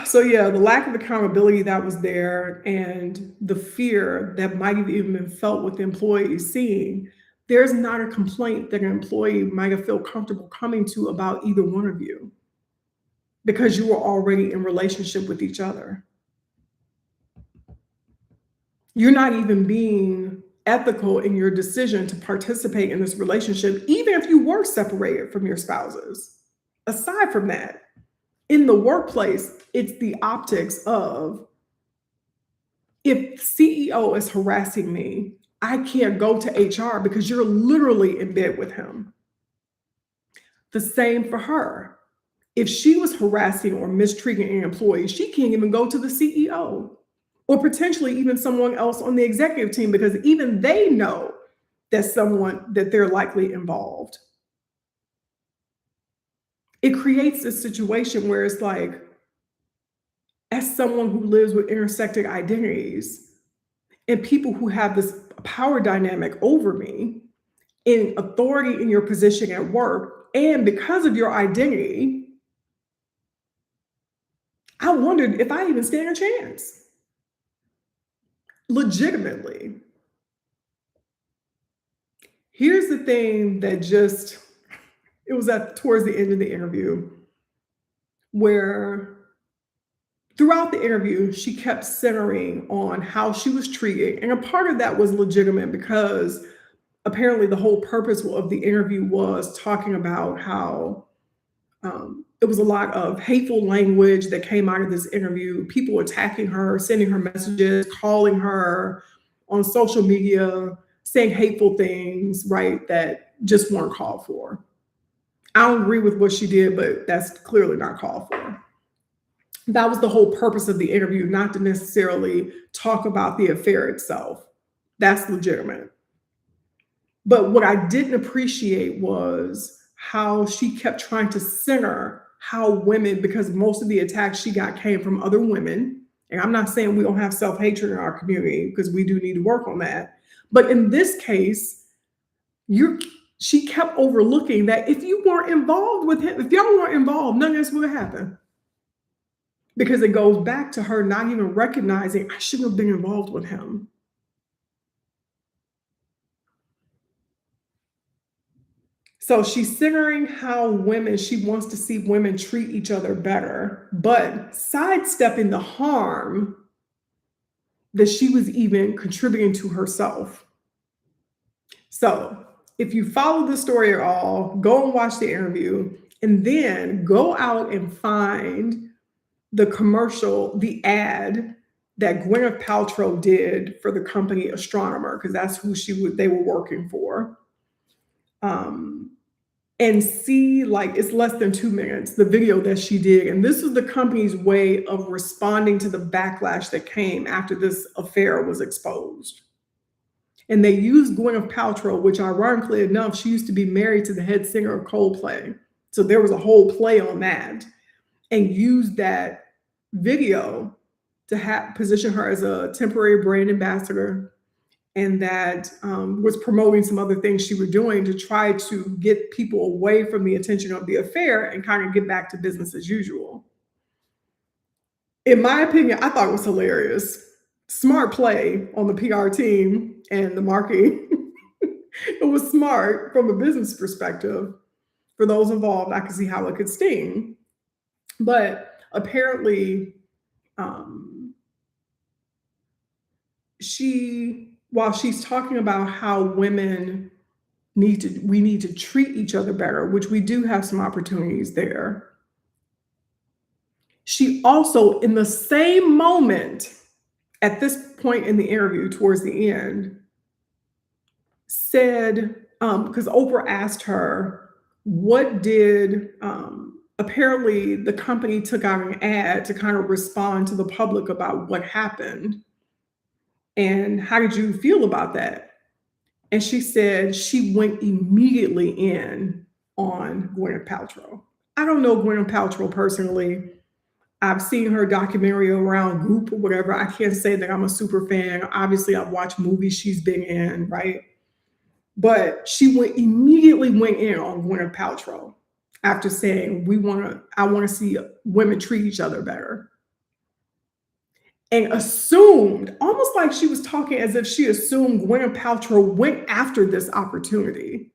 So yeah, the lack of accountability that was there and the fear that might have even been felt with the employees seeing, there's not a complaint that an employee might have felt comfortable coming to about either one of you because you were already in relationship with each other. You're not even being ethical in your decision to participate in this relationship, even if you were separated from your spouses. Aside from that, in the workplace, it's the optics of if CEO is harassing me, I can't go to HR because you're literally in bed with him. The same for her. If she was harassing or mistreating an employee, she can't even go to the CEO or potentially even someone else on the executive team because even they know that they're likely involved. It creates a situation where it's like, as someone who lives with intersecting identities and people who have this power dynamic over me in authority in your position at work, and because of your identity, I wondered if I even stand a chance. Legitimately. Here's the thing that just it was at towards the end of the interview where throughout the interview she kept centering on how she was treated, and a part of that was legitimate because apparently the whole purpose of the interview was talking about how it was a lot of hateful language that came out of this interview, people attacking her, sending her messages, calling her on social media, saying hateful things, right, that just weren't called for. I don't agree with what she did, but that's clearly not called for. That was the whole purpose of the interview, not to necessarily talk about the affair itself. That's legitimate. But what I didn't appreciate was how she kept trying to center how women, because most of the attacks she got came from other women. And I'm not saying we don't have self hatred in our community because we do need to work on that. But in this case, she kept overlooking that if you weren't involved with him, if y'all weren't involved, none of this would happen. Because it goes back to her not even recognizing I shouldn't have been involved with him. So she's centering how she wants to see women treat each other better, but sidestepping the harm that she was even contributing to herself. So if you follow the story at all, go and watch the interview and then go out and find the commercial, the ad that Gwyneth Paltrow did for the company Astronomer, because that's who they were working for. And see, like, it's less than 2 minutes, the video that she did. And this is the company's way of responding to the backlash that came after this affair was exposed. And they used Gwyneth Paltrow, which ironically enough, she used to be married to the head singer of Coldplay. So there was a whole play on that, and used that video to position her as a temporary brand ambassador, and that was promoting some other things she was doing to try to get people away from the attention of the affair and kind of get back to business as usual. In my opinion, I thought it was hilarious. Smart play on the PR team and the marketing. It was smart from a business perspective. For those involved, I could see how it could sting. But apparently, while she's talking about how we need to treat each other better, which we do have some opportunities there. She also, in the same moment, at this point in the interview, towards the end, said, because Oprah asked her, apparently the company took out an ad to kind of respond to the public about what happened. And how did you feel about that? And she said she went immediately in on Gwyneth Paltrow. I don't know Gwyneth Paltrow personally. I've seen her documentary around Goop or whatever. I can't say that I'm a super fan. Obviously, I've watched movies she's been in, right? But she immediately went in on Gwyneth Paltrow after saying, I want to see women treat each other better. And assumed, almost like she was talking as if she assumed Gwyneth Paltrow went after this opportunity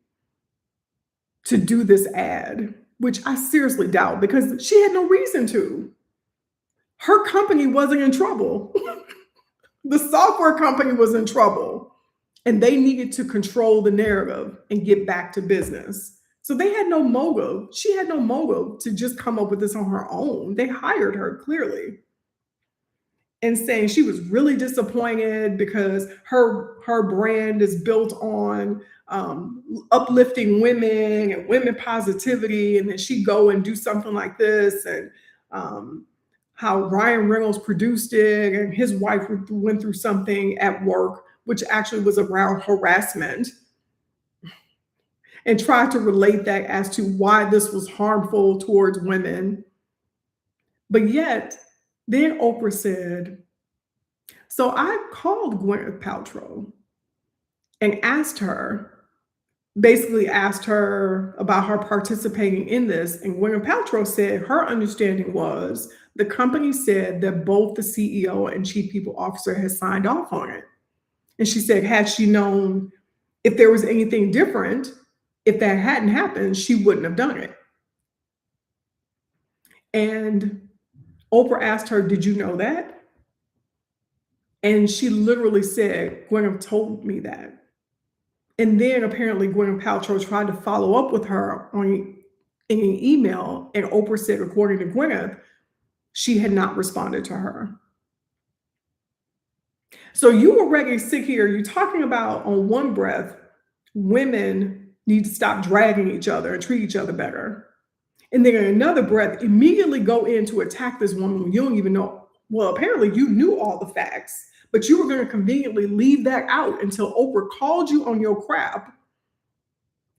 to do this ad, which I seriously doubt because she had no reason to. Her company wasn't in trouble. The software company was in trouble and they needed to control the narrative and get back to business. So they had no motive. She had no motive to just come up with this on her own. They hired her clearly. And saying she was really disappointed because her brand is built on uplifting women and women positivity, and then she go and do something like this, and how Ryan Reynolds produced it, and his wife went through something at work, which actually was around harassment, and tried to relate that as to why this was harmful towards women. But yet, then Oprah said, so I called Gwyneth Paltrow and basically asked her about her participating in this. And Gwyneth Paltrow said her understanding was the company said that both the CEO and chief people officer had signed off on it. And she said, had she known if there was anything different, if that hadn't happened, she wouldn't have done it. And Oprah asked her, did you know that? And she literally said, Gwyneth told me that. And then apparently Gwyneth Paltrow tried to follow up with her in an email. And Oprah said, according to Gwyneth, she had not responded to her. So you already sit here, you're talking about on one breath, women need to stop dragging each other and treat each other better. And then in another breath, immediately go in to attack this woman when you don't even know. Well, apparently you knew all the facts, but you were going to conveniently leave that out until Oprah called you on your crap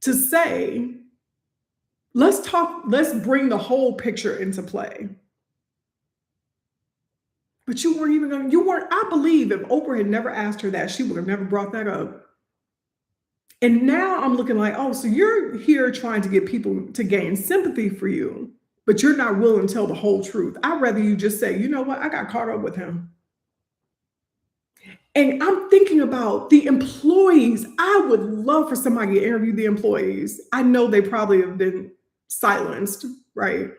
to say, let's bring the whole picture into play. But you weren't, I believe if Oprah had never asked her that, she would have never brought that up. And now I'm looking like, oh, so you're here trying to get people to gain sympathy for you, but you're not willing to tell the whole truth. I'd rather you just say, you know what, I got caught up with him. And I'm thinking about the employees. I would love for somebody to interview the employees. I know they probably have been silenced, right?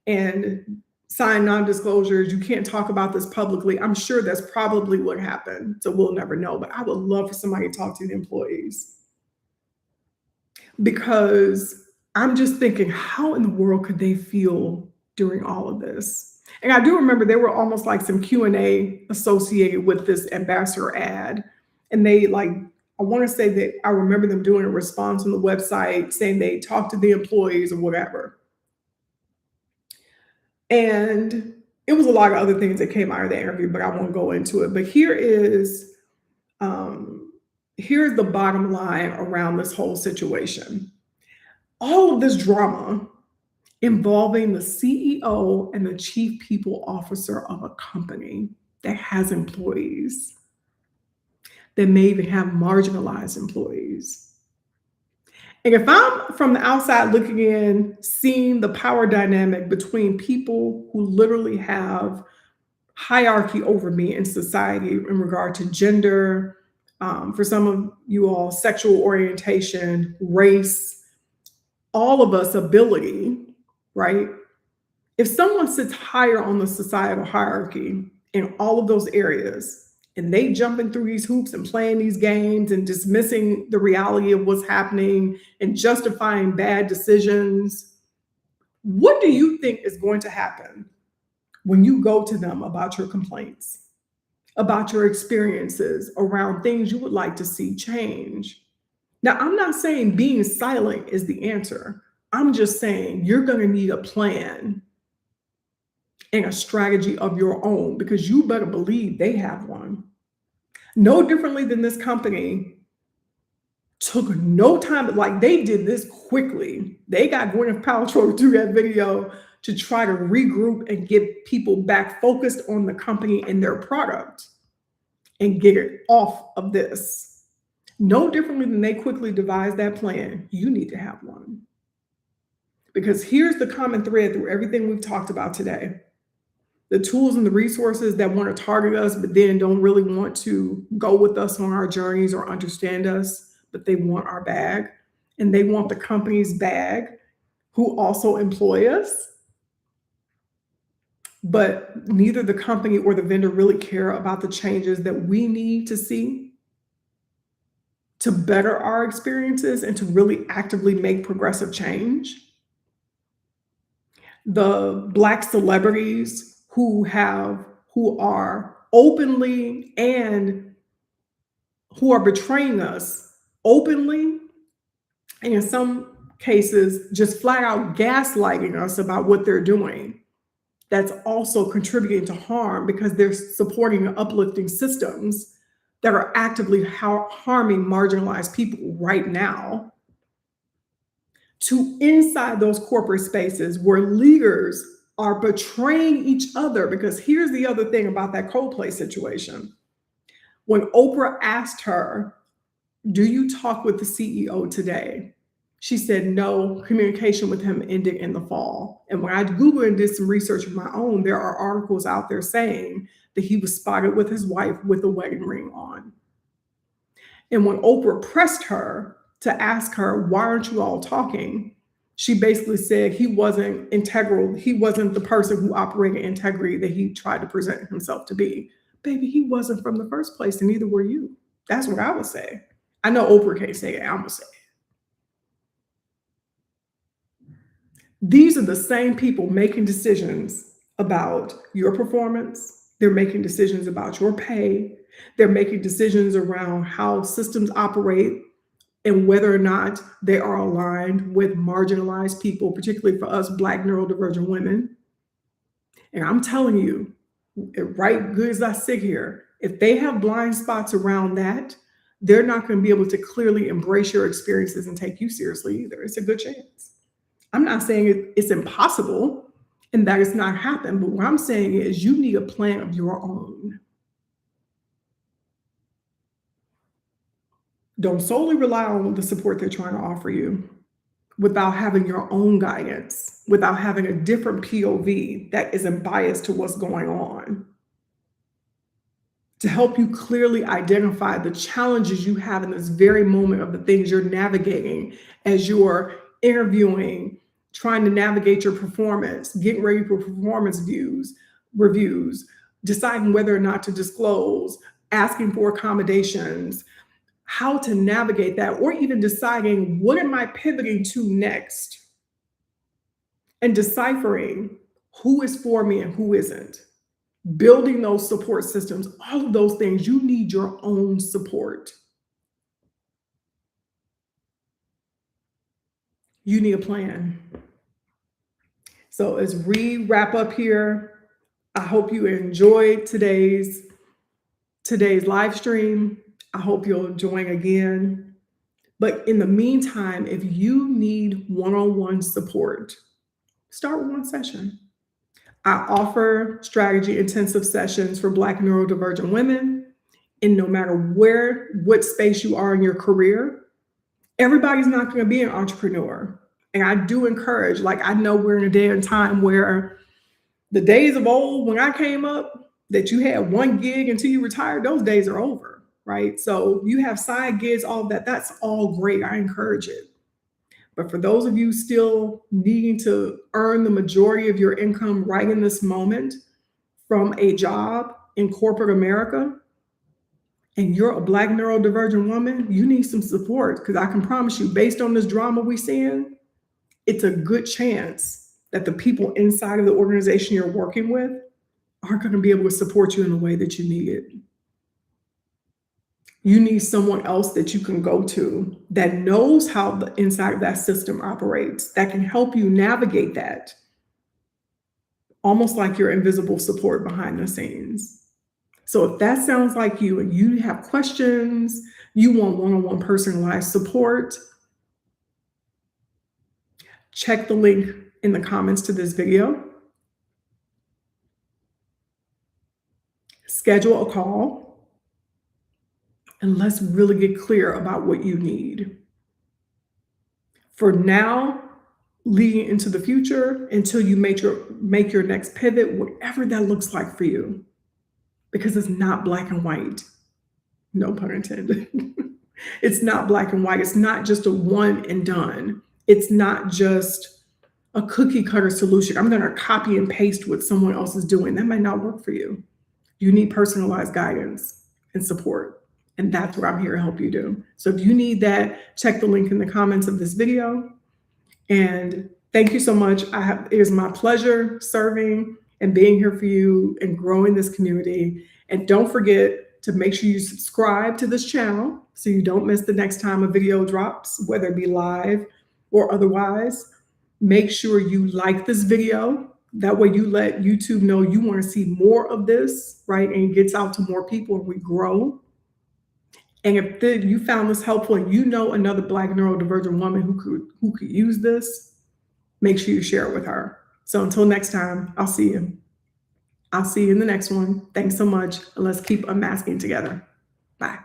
And sign non-disclosures. You can't talk about this publicly. I'm sure that's probably what happened. So we'll never know. But I would love for somebody to talk to the employees. Because I'm just thinking, how in the world could they feel during all of this? And I do remember there were almost like some Q&A associated with this ambassador ad. And they I want to say that I remember them doing a response on the website saying they talked to the employees or whatever. And it was a lot of other things that came out of the interview, but I won't go into it. But here's the bottom line around this whole situation. All of this drama involving the CEO and the chief people officer of a company that has employees, that may even have marginalized employees. And if I'm from the outside looking in, seeing the power dynamic between people who literally have hierarchy over me in society in regard to gender, for some of you all, sexual orientation, race, all of us ability, right? If someone sits higher on the societal hierarchy in all of those areas, and they jumping through these hoops and playing these games and dismissing the reality of what's happening and justifying bad decisions, what do you think is going to happen when you go to them about your complaints, about your experiences around things you would like to see change? Now, I'm not saying being silent is the answer. I'm just saying you're going to need a plan and a strategy of your own, because you better believe they have one. No differently than this company took no time, like they did this quickly. They got Gwyneth Paltrow to do that video to try to regroup and get people back focused on the company and their product and get it off of this. No differently than they quickly devised that plan, you need to have one. Because here's the common thread through everything we've talked about today. The tools and the resources that want to target us, but then don't really want to go with us on our journeys or understand us, but they want our bag and they want the company's bag who also employ us. But neither the company or the vendor really care about the changes that we need to see to better our experiences and to really actively make progressive change. The Black celebrities who are openly and who are betraying us openly, and in some cases just flat out gaslighting us about what they're doing. That's also contributing to harm because they're supporting uplifting systems that are actively harming marginalized people right now. To inside those corporate spaces where leaders are betraying each other, because here's the other thing about that Coldplay situation. When Oprah asked her, "Do you talk with the CEO today?" She said, "No, communication with him ended in the fall." And when I Googled and did some research of my own, there are articles out there saying that he was spotted with his wife with a wedding ring on. And when Oprah pressed her to ask her, "Why aren't you all talking?" she basically said he wasn't integral. He wasn't the person who operated integrity that he tried to present himself to be. Baby, he wasn't from the first place, and neither were you. That's what I would say. I know Oprah can't say it. I'm going to say it. These are the same people making decisions about your performance. They're making decisions about your pay. They're making decisions around how systems operate and whether or not they are aligned with marginalized people, particularly for us Black neurodivergent women. And I'm telling you, right good as I sit here, if they have blind spots around that, they're not going to be able to clearly embrace your experiences and take you seriously either. It's a good chance. I'm not saying it's impossible and that it's not happened, but what I'm saying is you need a plan of your own. Don't solely rely on the support they're trying to offer you without having your own guidance, without having a different POV that isn't biased to what's going on, to help you clearly identify the challenges you have in this very moment of the things you're navigating as you're interviewing, trying to navigate your performance, getting ready for performance reviews, deciding whether or not to disclose, asking for accommodations, how to navigate that, or even deciding what am I pivoting to next, and deciphering who is for me and who isn't. Building those support systems, all of those things, you need your own support. You need a plan. So as we wrap up here, I hope you enjoyed today's live stream. I hope you'll join again. But in the meantime, if you need one-on-one support, start with one session. I offer strategy intensive sessions for Black neurodivergent women. And no matter what space you are in your career, everybody's not going to be an entrepreneur. And I do encourage, like, I know we're in a day and time where the days of old, when I came up, that you had one gig until you retired, those days are over, right? So you have side gigs, all of that. That's all great. I encourage it. But for those of you still needing to earn the majority of your income right in this moment from a job in corporate America, and you're a Black neurodivergent woman, you need some support, because I can promise you, based on this drama we're seeing, it's a good chance that the people inside of the organization you're working with aren't going to be able to support you in the way that you need it. You need someone else that you can go to that knows how the inside of that system operates, that can help you navigate that, almost like your invisible support behind the scenes. So if that sounds like you and you have questions, you want one-on-one personalized support, check the link in the comments to this video, schedule a call, and let's really get clear about what you need. For now, leading into the future until you make your next pivot, whatever that looks like for you, because it's not black and white. No pun intended. It's not black and white. It's not just a one and done. It's not just a cookie cutter solution. I'm going to copy and paste what someone else is doing. That might not work for you. You need personalized guidance and support. And that's what I'm here to help you do. So if you need that, check the link in the comments of this video. And thank you so much. It is my pleasure serving and being here for you and growing this community. And don't forget to make sure you subscribe to this channel so you don't miss the next time a video drops, whether it be live or otherwise. Make sure you like this video. That way you let YouTube know you want to see more of this, right? And it gets out to more people and we grow. And if you found this helpful and you know another Black neurodivergent woman who could use this, make sure you share it with her. So until next time, I'll see you. I'll see you in the next one. Thanks so much. And let's keep unmasking together. Bye.